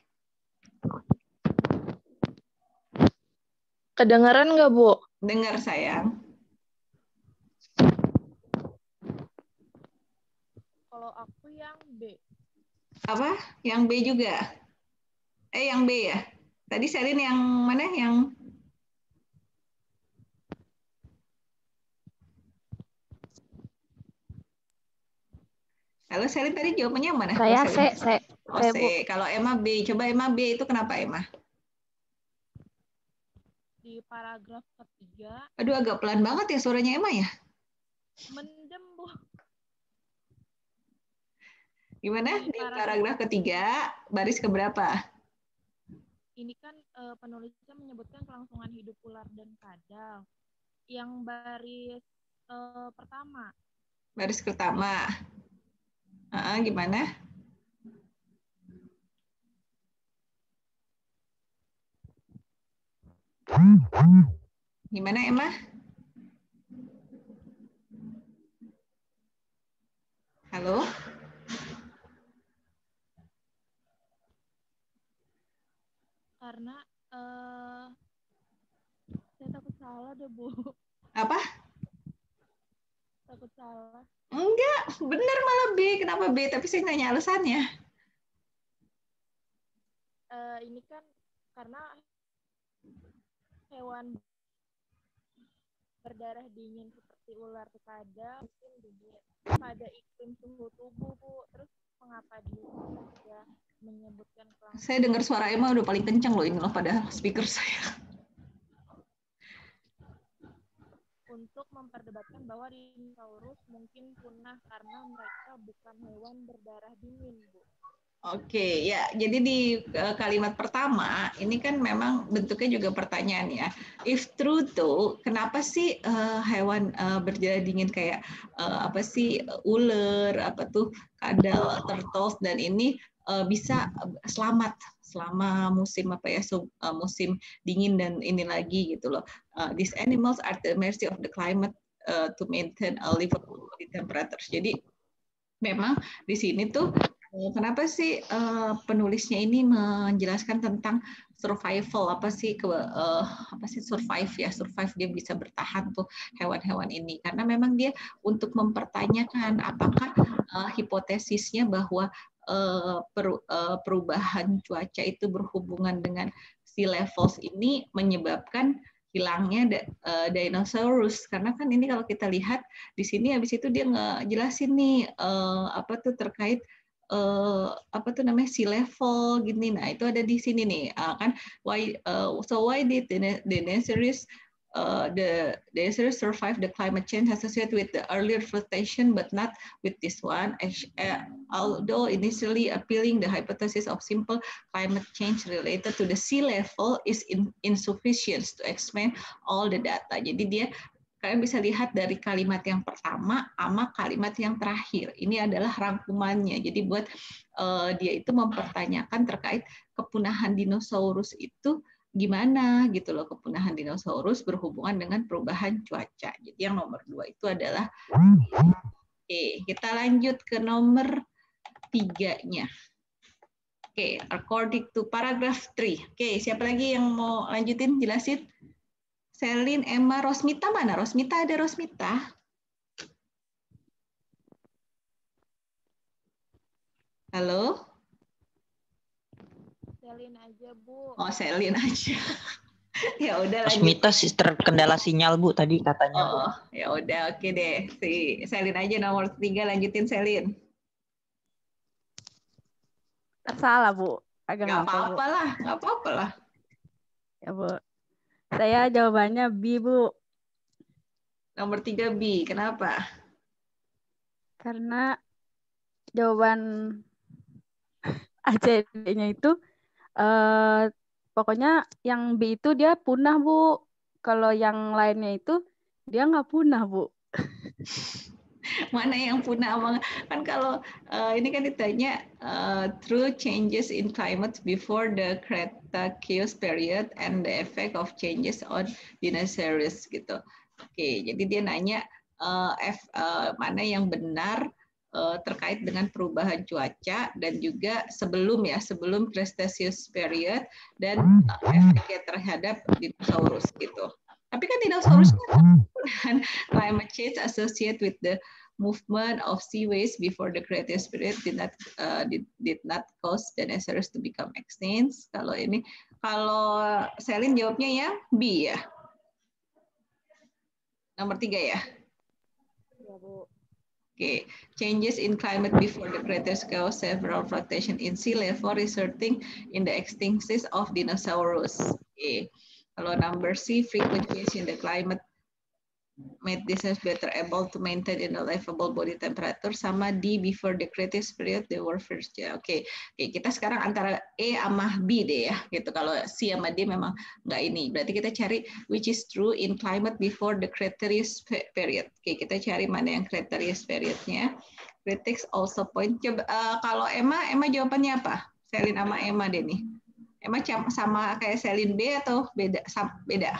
Kedengaran nggak, Bu? Dengar, sayang. Kalau aku yang B. Apa? Yang B juga? Yang B ya? Tadi Selin yang mana? Yang Halo, Selin tadi jawabannya mana? Saya C. Oh, C. Kalau Emma B. Coba Emma B itu kenapa, Emma? Di paragraf ketiga. Aduh, agak pelan banget ya suaranya Emma ya? Mendem, Bu. Gimana? Di paragraf ketiga, baris keberapa? Ini kan penulisnya menyebutkan kelangsungan hidup ular dan kadal. Yang baris pertama. Baris pertama. Gimana? Gimana, Emma? Halo? Karena saya takut salah deh, Bu. Apa? Takut salah. Enggak, benar malah B. Kenapa B? Tapi saya nanya alasannya. Ini kan karena hewan berdarah dingin seperti ular kadal mungkin dingin pada iklim suhu tubuh, Bu. Terus mengapa dia menyebutkan kelangsungan? Saya dengar suara Emma udah paling kencang loh ini loh pada speaker saya. untuk memperdebatkan bahwa dinosaurus mungkin punah karena mereka bukan hewan berdarah dingin, Bu. Oke, ya. Jadi di kalimat pertama ini kan memang bentuknya juga pertanyaan ya. If true tuh, kenapa sih hewan berdarah dingin kayak apa sih ular, apa tuh kadal, turtles dan ini bisa selamat selama musim apa ya musim dingin dan ini lagi gitu loh. These animals are the mercy of the climate to maintain a livable body temperature. Jadi memang di sini tuh kenapa sih penulisnya ini menjelaskan tentang survival apa sih survive dia bisa bertahan tuh hewan-hewan ini karena memang dia untuk mempertanyakan apakah hipotesisnya bahwa perubahan cuaca itu berhubungan dengan sea levels ini menyebabkan hilangnya dinosaurus karena kan ini kalau kita lihat di sini habis itu dia ngejelasin nih apa tuh terkait apa tuh namanya sea level gini. Nah, itu ada di sini nih kan why did the dinosaurs survive the climate change associated with the earlier flotation but not with this one, although initially appealing the hypothesis of simple climate change related to the sea level is insufficient to explain all the data. Jadi dia kalian bisa lihat dari kalimat yang pertama sama kalimat yang terakhir. Ini adalah rangkumannya. Jadi buat dia itu mempertanyakan terkait kepunahan dinosaurus itu gimana gitu loh. Kepunahan dinosaurus berhubungan dengan perubahan cuaca. Jadi yang nomor 2 itu adalah Oke, kita lanjut ke nomor 3-nya. Oke, according to paragraph 3. Oke, siapa lagi yang mau lanjutin jelasin? Selin, Emma, Rosmita mana? Rosmita ada Rosmita? Halo? Selin aja, Bu. Oh, Selin aja. Ya udah lanjut. Rosmita terkendala sinyal, Bu, tadi katanya. Oh, ya udah oke deh. Si Selin aja nomor 3 lanjutin Selin. Salah, Bu. Agak nggak apa-apa lah, nggak apa-apa lah. Ya, Bu. Saya jawabannya B, Bu. Nomor 3 B, kenapa? Karena jawaban ACD-nya itu pokoknya yang B itu dia punah, Bu. Kalau yang lainnya itu dia nggak punah, Bu. Mana yang punah? Kan kalau ini kan ditanya through changes in climate before the Cretaceous period and the effect of changes on dinosaurs gitu. Oke, jadi dia nanya mana yang benar terkait dengan perubahan cuaca dan juga sebelum Cretaceous period dan efeknya terhadap dinosaurus gitu. Tapi kan dinosaurus kan climate change associated with the movement of seaways before the Cretaceous period did not cause dinosaurs to become extinct. Kalau Selin jawabnya ya B ya. Nomor 3 ya. Ya, Bu. Okay. Changes in climate before the Cretaceous caused several fluctuations in sea level resulting in the extinction of dinosaurs. Okay. Kalau number C, frequent change in the climate made dinosaurs better able to maintain in a livable body temperature. Sama D, before the Cretaceous period they were first. Ya, oke. Kita sekarang antara E sama B deh ya. Gitu. Kalau C sama D memang nggak ini. Berarti kita cari which is true in climate before the Cretaceous period. Oke, kita cari mana yang Cretaceous periodnya. Critics also point. Coba kalau Emma jawabannya apa? Selin sama Emma deh nih. Emma sama kayak Selin B atau beda? Beda.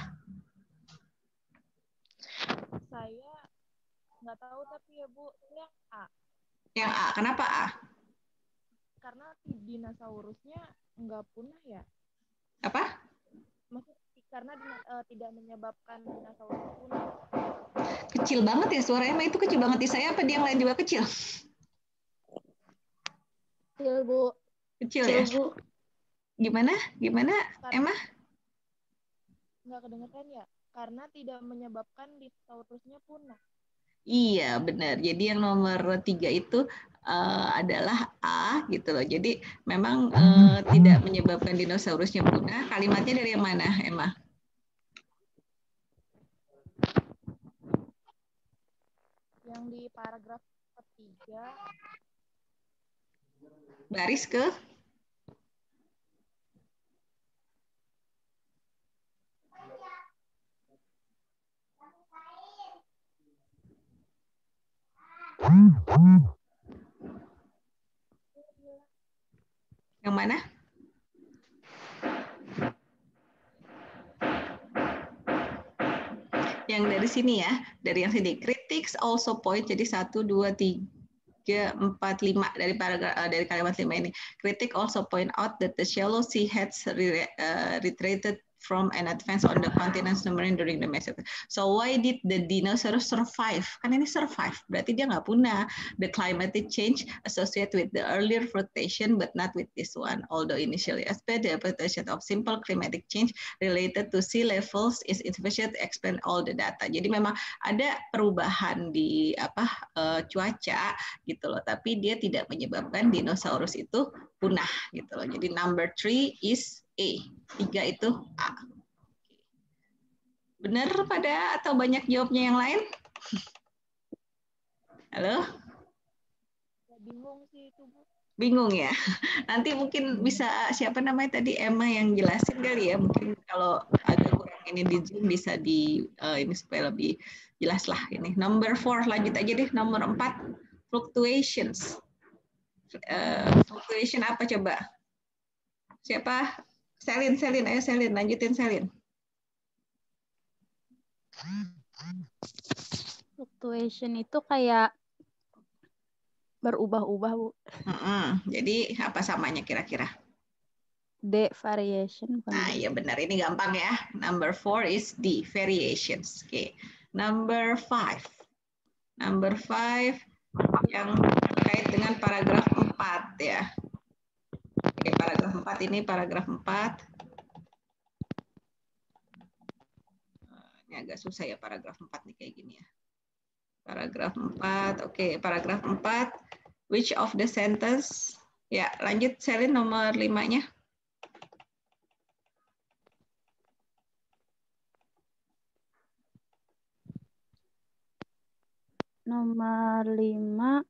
Saya nggak tahu tapi ya, Bu, yang A. Yang A, kenapa A? Karena dinosaurusnya nggak punah ya. Apa? Maksudnya karena tidak menyebabkan dinosaurus punah. Kecil banget ya suara Emma, itu kecil banget di saya apa dia yang lain juga kecil? Kecil, Bu. Kecil ya? Bu. Gimana Emma? Nggak kedengeran ya? Karena tidak menyebabkan dinosaurusnya punah. Iya, benar. Jadi yang nomor 3 itu adalah A gitu loh. Jadi memang tidak menyebabkan dinosaurusnya punah. Kalimatnya dari yang mana, Emma? Yang di paragraf ketiga. Baris ke? Yang mana? Yang dari sini ya, dari yang sini. Critics also point, jadi 1, 2, 3, 4, 5 dari paragraf dari kalimat 5 ini. Critic also point out that the shallow sea has retreated from an advance on the continent submarine during the Mesozoic. So why did the dinosaurs survive? Kan ini survive, berarti dia nggak punah. The climatic change associated with the earlier flotation, but not with this one. Although initially expected, the interpretation of simple climatic change related to sea levels is insufficient to explain all the data. Jadi memang ada perubahan di cuaca gitu loh, tapi dia tidak menyebabkan dinosaurus itu punah gitu loh. Jadi number 3 is A. 3 itu A. Benar pada atau banyak jawabnya yang lain? Halo? Ya, bingung sih itu, Bu. Bingung ya? Nanti mungkin bisa siapa namanya tadi Emma yang jelasin kali ya. Mungkin kalau ada kurang ini di Zoom bisa di ini supaya lebih jelas lah ini. Number 4 lanjut aja deh. Nomor 4 fluctuations. Fluctuation apa coba? Siapa? Selin, ayo Selin, lanjutin Selin. Fluctuation itu kayak berubah-ubah, Bu. Jadi apa samanya kira-kira? D, variation. Nah, iya benar. Ini gampang ya. Number 4 is D, variations. Oke. Number 5. Number 5 yang terkait dengan paragraf 4 ya. Oke, paragraf 4 ini paragraf 4. Ini agak susah ya paragraf 4 nih kayak gini ya. Paragraf 4. Oke, paragraf 4. Which of the sentence? Ya, lanjut Selin nomor 5-nya. Nomor 5.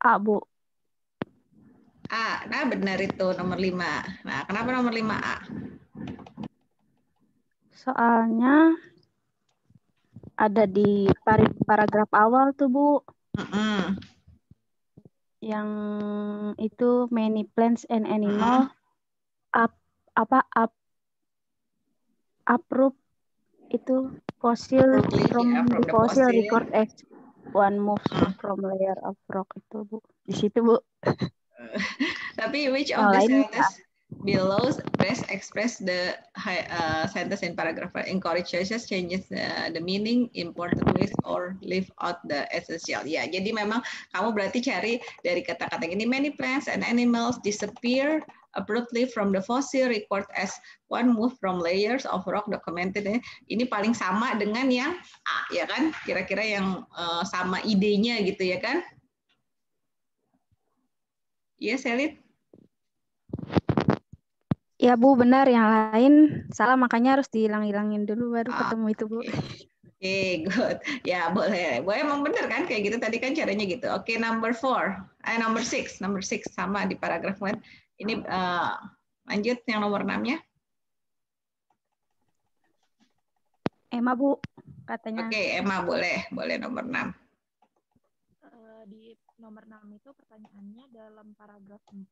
A, Bu. A. Nah, benar itu nomor 5. Nah, kenapa nomor 5A? Soalnya ada di paragraf awal tuh, Bu. Yang itu many plants and animal uproot itu fossil from the fossil record as one moves from layer of rock itu, Bu. Di situ, Bu. Tapi which of the sentences below best express the sentence in paragraph encourages changes the meaning, important ways, or leave out the essential. Ya, jadi memang kamu berarti cari dari kata-kata ini, many plants and animals disappear abruptly from the fossil record as one move from layers of rock documented. Ini paling sama dengan yang A, ya kan? Kira-kira yang sama idenya gitu ya kan? Iya, Selin? Ya, Bu, benar. Yang lain salah, makanya harus dihilang-hilangin dulu baru ketemu itu, Bu. Oke, good. Ya, boleh. Boleh, emang benar kan? Kayak gitu tadi kan caranya gitu. Oke, number 6. Number 6 sama di paragraf 1. Ini lanjut yang nomor 6-nya. Emma, Bu, katanya. Oke, Emma boleh. Boleh nomor 6. Di nomor 6 itu pertanyaannya dalam paragraf 4,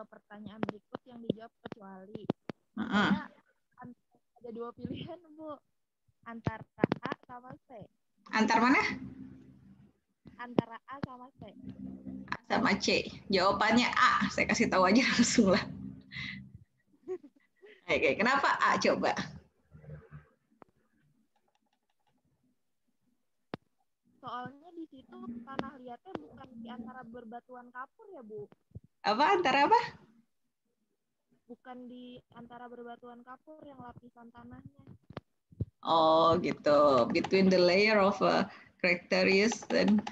pertanyaan berikut yang dijawab kecuali. Saya ada 2 pilihan, Bu. Antara A sama C. Antar mana? Antara A sama C. A sama C. Jawabannya A. Saya kasih tahu aja langsung lah. Oke, kenapa A coba? Soalnya di situ tanah liatnya bukan di antara berbatuan kapur ya, Bu. Apa? Antara apa? Bukan di antara berbatuan kapur yang lapisan tanahnya. Oh, gitu. Between the layer of Cretaceous and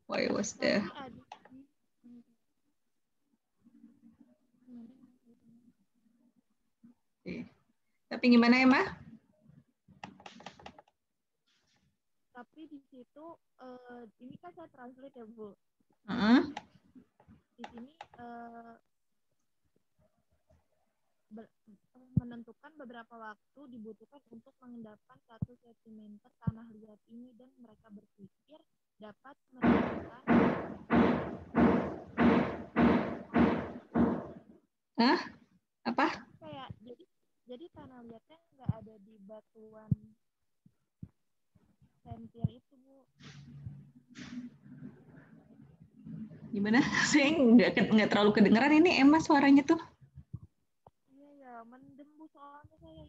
why was there? Tapi gimana, Emma? situ ini kan saya translate ya Bu. Di sini menentukan beberapa waktu dibutuhkan untuk mengendapkan 1 cm tanah liat ini, dan mereka berpikir dapat menentukan apa? Kayak jadi tanah liatnya nggak ada di batuan sentir itu Bu. Gimana? Saya nggak terlalu kedengeran ini Emma suaranya tuh. Iya ya, mendem Bu soalnya saya.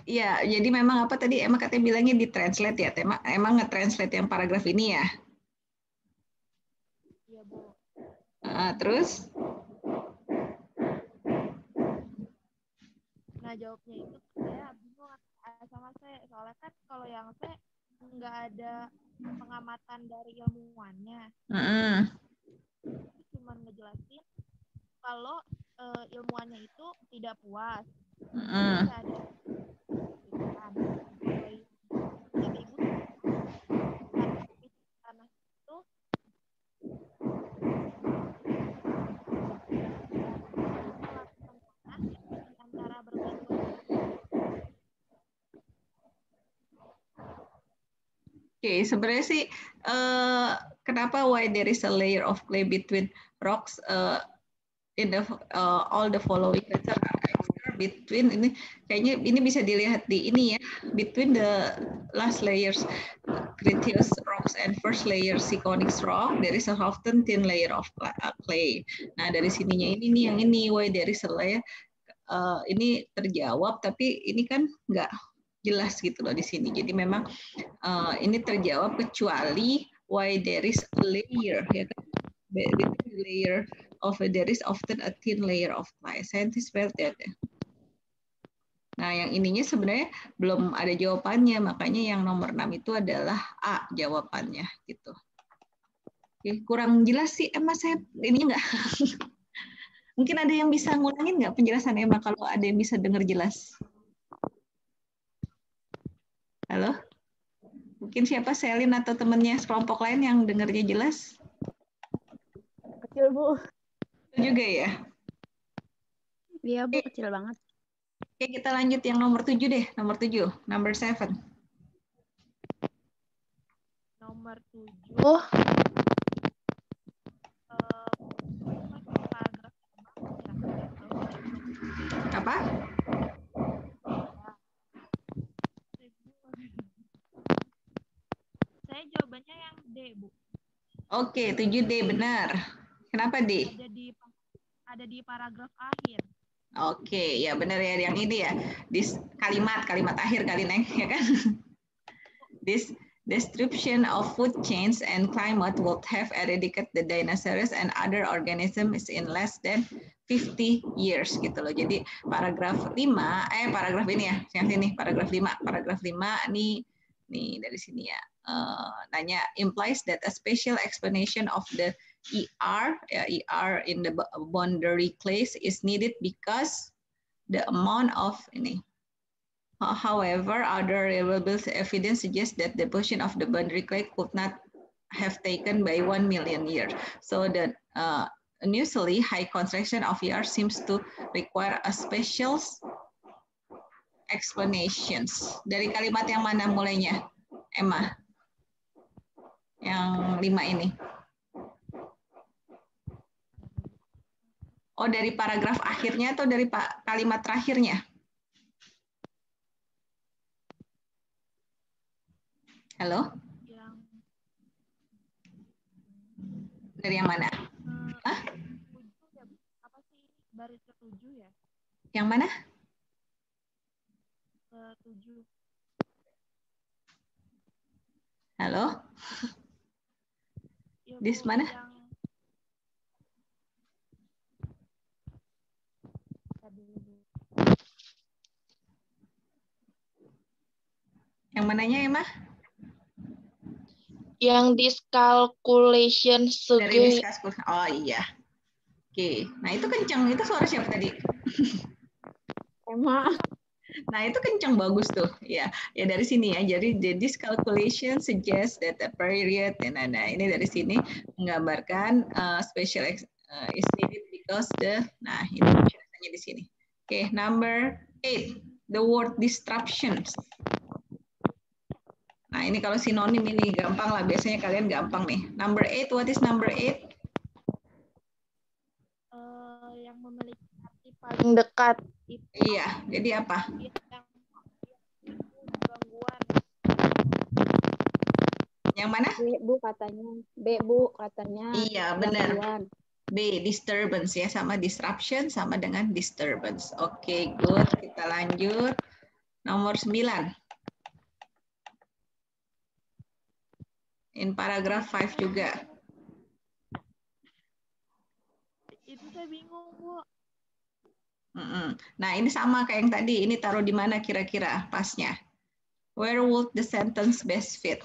Iya, jadi memang apa tadi Emma katanya bilangnya di translate ya, emang nge-translate yang paragraf ini ya? Iya Bu. Terus? Nah jawabnya itu saya bingung sama saya, soalnya kan kalau yang saya nggak ada pengamatan dari ilmuwannya. Cuma ngejelasin kalau ilmuwannya itu tidak puas. Bisa ada jadi ibu tanah itu melakukan tanah di antara berbatu. Oke, sebenarnya sih kenapa why there is a layer of clay between rocks in the all the following between ini kayaknya ini bisa dilihat di ini ya, between the last layers Cretaceous rocks and first layer Syconic rock there is a often thin layer of clay. Nah dari sininya ini nih yang ini why there is a layer ini terjawab, tapi ini kan nggak jelas gitu loh di sini. Jadi memang ini terjawab kecuali why there is a layer ya kan, between the layer of there is often a thin layer of clay. Scientists felt that. Nah, yang ininya sebenarnya belum ada jawabannya, makanya yang nomor 6 itu adalah A jawabannya gitu. Oke, kurang jelas sih Emma, saya ini enggak. Mungkin ada yang bisa ngulangin nggak penjelasan Emma kalau ada yang bisa dengar jelas? Halo? Mungkin siapa, Selin atau temannya sekelompok lain yang dengarnya jelas? Kecil Bu. Itu juga ya? Iya Bu, kecil banget. Oke, kita lanjut yang nomor 7 deh. Nomor 7, number 7. Nomor 7. Apa? Saya jawabannya yang D, Bu. Oke, 7D benar. Kenapa D? Ada di paragraf akhir. Oke, ya benar ya yang ini ya. This kalimat akhir kali Neng, ya kan? This description of food chains and climate would have eradicated the dinosaurs and other organisms in less than 50 years gitu loh. Jadi paragraf 5, paragraf ini ya, yang sini paragraf 5. Paragraf 5 nih dari sini ya. Nanya implies that a special explanation of the ER in the boundary clays is needed because the amount of ini. However, other reliable evidence suggests that the portion of the boundary clay could not have taken by 1 million years. So the unusually high concentration of ER seems to require a special explanations. Dari kalimat yang mana mulainya, Emma? Yang 5 ini. Oh, dari paragraf akhirnya atau dari kalimat terakhirnya? Halo? Dari yang mana? Hah? Apa sih baris ke-7 ya? Yang mana? Ke-7. Halo? Ya, di mana? Yang mananya, Emma? Yang discalculation segi. Oh iya. Oke. Nah itu kencang. Itu suara siapa tadi? Emma. Nah, itu kencang bagus tuh. Ya, ya dari sini ya. Jadi this calculation suggests that the period, nah ini dari sini menggambarkan special is needed because nah ini penjelasannya di sini. Oke, number 8, the word disruptions. Nah, ini kalau sinonim ini gampang lah. Biasanya kalian gampang nih. Number 8, what is number 8? Yang memiliki arti paling dekat. Iya, jadi apa? Gangguan. Yang mana? B, Bu, katanya. B, Bu, katanya. Iya, benar. Gangguan. B, disturbance ya, sama disruption sama dengan disturbance. Oke, good. Kita lanjut. Nomor 9. In paragraph 5 juga. Itu saya bingung, Bu. Nah, ini sama kayak yang tadi. Ini taruh di mana kira-kira pasnya? Where would the sentence best fit?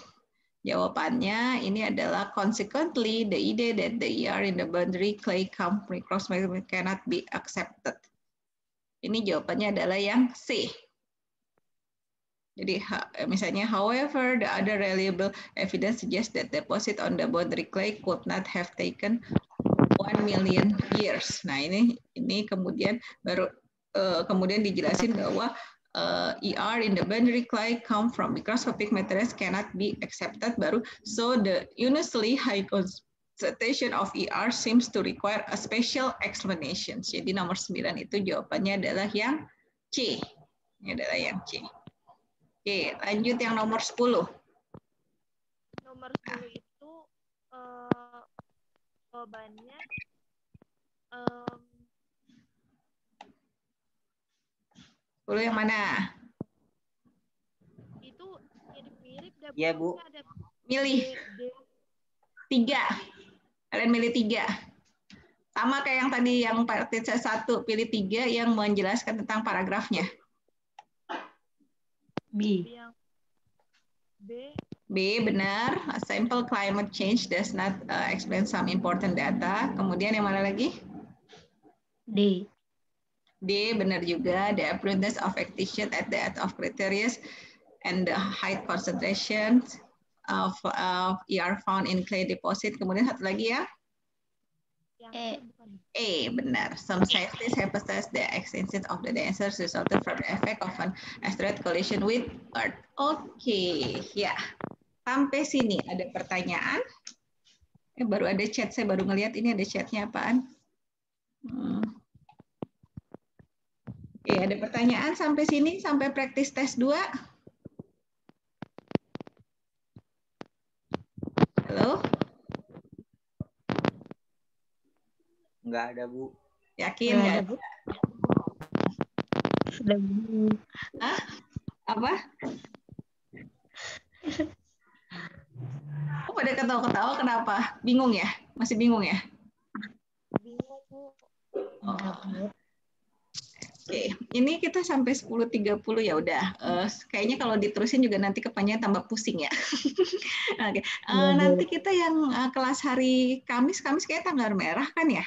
Jawabannya ini adalah consequently the idea that the ER in the boundary clay come cross cannot be accepted. Ini jawabannya adalah yang C. Jadi misalnya, however, the other reliable evidence suggests that deposit on the boundary clay could not have taken 1 million years. Nah, ini kemudian baru kemudian dijelasin bahwa ER in the boundary clay come from microscopic materials cannot be accepted baru. So the unusually high concentration of ER seems to require a special explanation. Jadi nomor 9 itu jawabannya adalah yang C. Ini adalah yang C. Oke, lanjut yang nomor 10. Nomor 10 itu jawabannya yang mana? itu mirip-mirip. Iya, Bu. Milih 3. Kalian milih 3. Sama kayak yang tadi, yang partisa 1, pilih 3 yang menjelaskan tentang paragrafnya. B. B, benar. A simple climate change does not explain some important data. Kemudian yang mana lagi? D. D, benar juga. The abundance of activation at the end of criteria and the high concentration of ER found in clay deposit. Kemudian satu lagi ya. E, benar. Some scientists hypothesize the extension of the dancers resulted from the effect of an asteroid collision with Earth. Oke, ya. Sampai sini ada pertanyaan. Baru ada chat, saya baru ngelihat ini ada chatnya apaan. Oke, ada pertanyaan sampai sini, sampai praktis tes 2. Halo? Enggak ada, Bu. Yakin nggak ada? Sudah bingung. Hah? Apa? Oh, pada ketawa-ketawa kenapa? Bingung ya? Masih bingung ya? Bingung, Bu. Oke, ini kita sampai 10.30 ya udah. Kayaknya kalau diterusin juga nanti kepanjang tambah pusing ya. Oke. Nanti kita yang kelas hari Kamis kayak tanggal merah kan ya?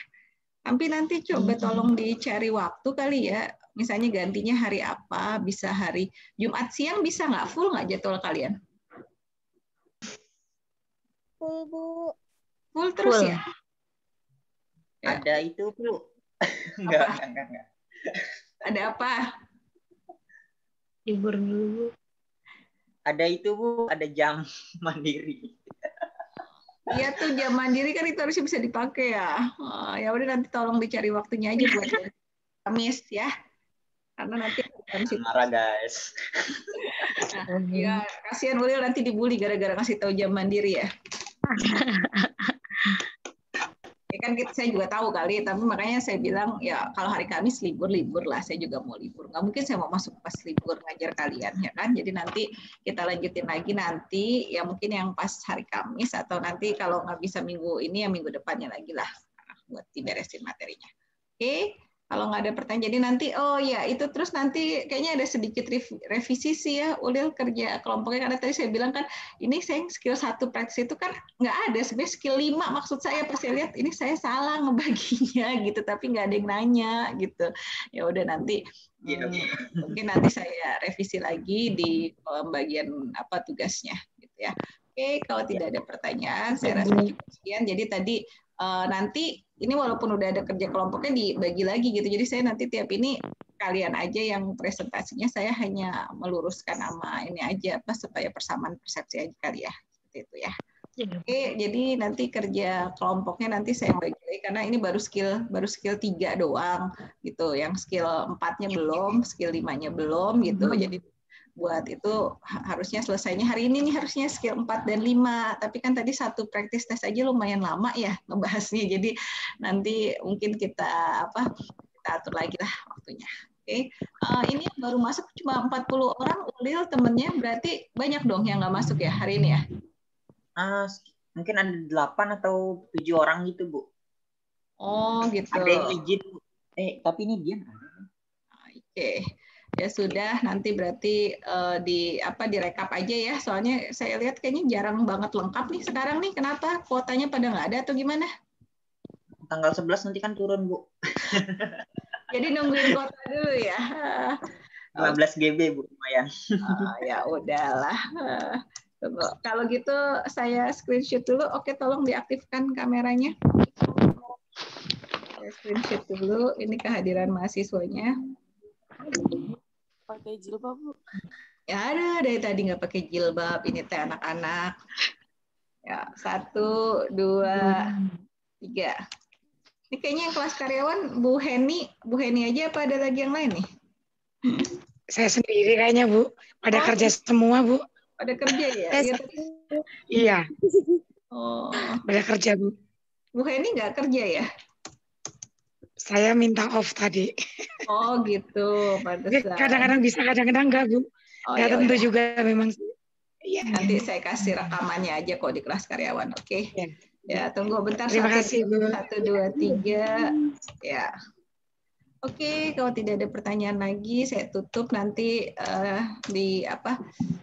Tapi nanti coba tolong dicari waktu kali ya. Misalnya gantinya hari apa? Bisa hari Jumat siang bisa nggak? Full nggak jadwal kalian? Full, Bu. Full terus ya? Ada itu, Bu. Enggak. Ada apa? Libur dulu. Ada itu, Bu. Ada jam mandiri. Iya tuh jam mandiri kan itu harusnya bisa dipakai ya. Ya udah nanti tolong dicari waktunya aja buat Kamis ya. Karena nanti marah guys. Ya kasihan Ulil nanti dibully gara-gara kasih tahu jam mandiri ya. Ya kan saya juga tahu kali, tapi makanya saya bilang ya kalau hari Kamis libur lah, saya juga mau libur. Nggak mungkin saya mau masuk pas libur ngajar kalian ya kan. Jadi nanti kita lanjutin lagi nanti ya mungkin yang pas hari Kamis atau nanti kalau nggak bisa minggu ini ya minggu depannya lagi lah buat diberesin materinya. Oke, Kalau nggak ada pertanyaan, jadi nanti, oh ya itu terus nanti kayaknya ada sedikit revisi sih ya, Ulil kerja kelompoknya, karena tadi saya bilang kan, ini saya skill 1 praktis itu kan nggak ada, sebenarnya skill 5 maksud saya, pas saya lihat ini saya salah ngebaginya gitu, tapi nggak ada yang nanya gitu. Ya udah nanti, mungkin nanti saya revisi lagi di pembagian apa tugasnya gitu ya. Oke, kalau tidak ada pertanyaan, saya rasa cukup sekian. Jadi tadi nanti ini walaupun udah ada kerja kelompoknya dibagi lagi gitu. Jadi saya nanti tiap ini kalian aja yang presentasinya, saya hanya meluruskan nama ini aja apa supaya persamaan persepsi aja kali ya. Seperti itu ya. Oke, jadi nanti kerja kelompoknya nanti saya bagi lagi karena ini baru skill 3 doang gitu. Yang skill 4-nya belum, skill 5-nya belum gitu. Jadi buat itu harusnya selesainya hari ini nih, harusnya skill 4 dan 5. Tapi kan tadi 1 practice test aja lumayan lama ya ngebahasnya. Jadi nanti mungkin kita atur lagi lah waktunya. Oke. Ini baru masuk cuma 40 orang, Ulil temennya, berarti banyak dong yang nggak masuk ya hari ini ya? Mungkin ada 8 atau 7 orang gitu, Bu. Oh, gitu. Ada yang izin. Tapi ini dia. Oke. Ya sudah, nanti berarti direkap aja ya. Soalnya saya lihat kayaknya jarang banget lengkap nih sekarang nih. Kenapa? Kuotanya pada nggak ada atau gimana? Tanggal 11 nanti kan turun, Bu. Jadi nungguin kuota dulu ya. 15 GB, Bu, lumayan. Ya udahlah. Kalau gitu saya screenshot dulu. Oke, tolong diaktifkan kameranya. Saya screenshot dulu. Ini kehadiran mahasiswanya. Pakai jilbab, Bu? Ya ada dari tadi nggak pakai jilbab. Ini teh anak-anak. Ya 1, 2, 3. Ini kayaknya yang kelas karyawan Bu Heni aja apa ada lagi yang lain nih? Saya sendiri kayaknya, Bu. Pada kerja semua, Bu. Pada kerja ya? Iya. Oh. Pada kerja, Bu. Bu Heni nggak kerja ya? Saya minta off tadi. Oh gitu, pantesan. Kadang-kadang bisa, kadang-kadang enggak, Bu. Nggak tentu juga memang. Ya. Nanti saya kasih rekamannya aja kok di kelas karyawan, oke? Ya, tunggu bentar. Terima kasih, Bu. 1, 2, 3. Ya. Oke, kalau tidak ada pertanyaan lagi, saya tutup nanti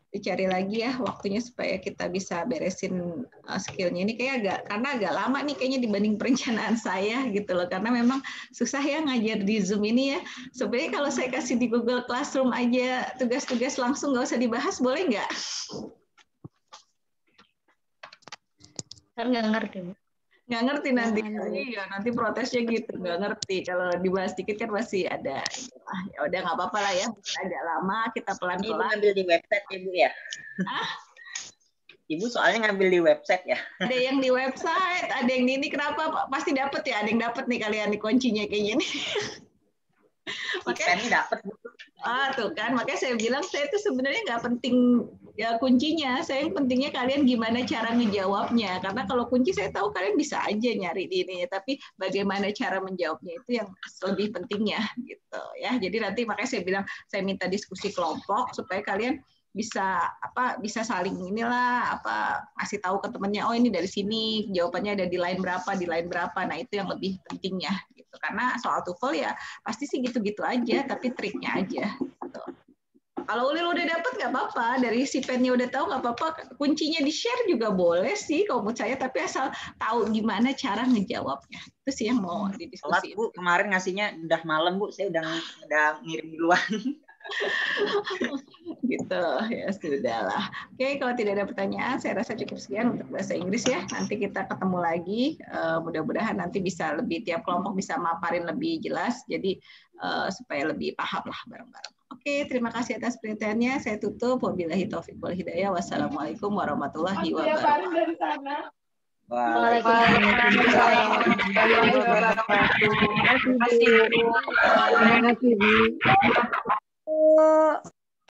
dicari lagi ya waktunya supaya kita bisa beresin skillnya. Ini kayak karena agak lama nih kayaknya dibanding perencanaan saya gitu loh. Karena memang susah ya ngajar di Zoom ini ya. Sebenarnya kalau saya kasih di Google Classroom aja tugas-tugas langsung nggak usah dibahas, boleh nggak? Kan nggak ngerti, Bu. Nggak ngerti nanti. Iya, nanti protesnya gitu. Nggak ngerti. Kalau dibahas dikit kan masih ada. Ya udah nggak apa-apa lah ya. Agak lama, kita pelan-pelan. Ibu ngambil di website ya, Bu ya? Ibu soalnya ngambil di website ya? Ada yang di website, ada yang di ini. Kenapa? Pasti dapet ya. Ada yang dapet nih kalian nih kuncinya kayak gini. Makanya dapat. Tuh kan. Makanya saya bilang saya itu sebenarnya nggak penting ya kuncinya. Saya yang pentingnya kalian gimana cara ngejawabnya. Karena kalau kunci saya tahu kalian bisa aja nyari di ini. Tapi bagaimana cara menjawabnya itu yang lebih pentingnya gitu ya. Jadi nanti makanya saya bilang saya minta diskusi kelompok supaya kalian bisa saling ngasih tahu ke temennya, oh ini dari sini jawabannya ada di line berapa. Nah itu yang lebih pentingnya gitu. Karena soal TOEFL ya pasti sih gitu-gitu aja, tapi triknya aja gitu. Kalau Ulil udah dapat nggak apa-apa, dari si pennya udah tahu nggak apa-apa, kuncinya di share juga boleh sih kalau menurut saya, tapi asal tahu gimana cara ngejawabnya. Itu sih yang mau didiskusi. Bu, kemarin ngasihnya udah malam, Bu, saya udah ngirim duluan. Gitu ya, sudahlah. Oke, kalau tidak ada pertanyaan saya rasa cukup sekian untuk bahasa Inggris ya. Nanti kita ketemu lagi, mudah-mudahan nanti bisa lebih, tiap kelompok bisa maparin lebih jelas, jadi supaya lebih paham lah bareng-bareng. Oke, terima kasih atas perhatiannya. Saya tutup. Wabillahi taufiq wal hidayah. Wassalamualaikum warahmatullahi wabarakatuh. Waalaikumsalam. Terima kasih, Bu.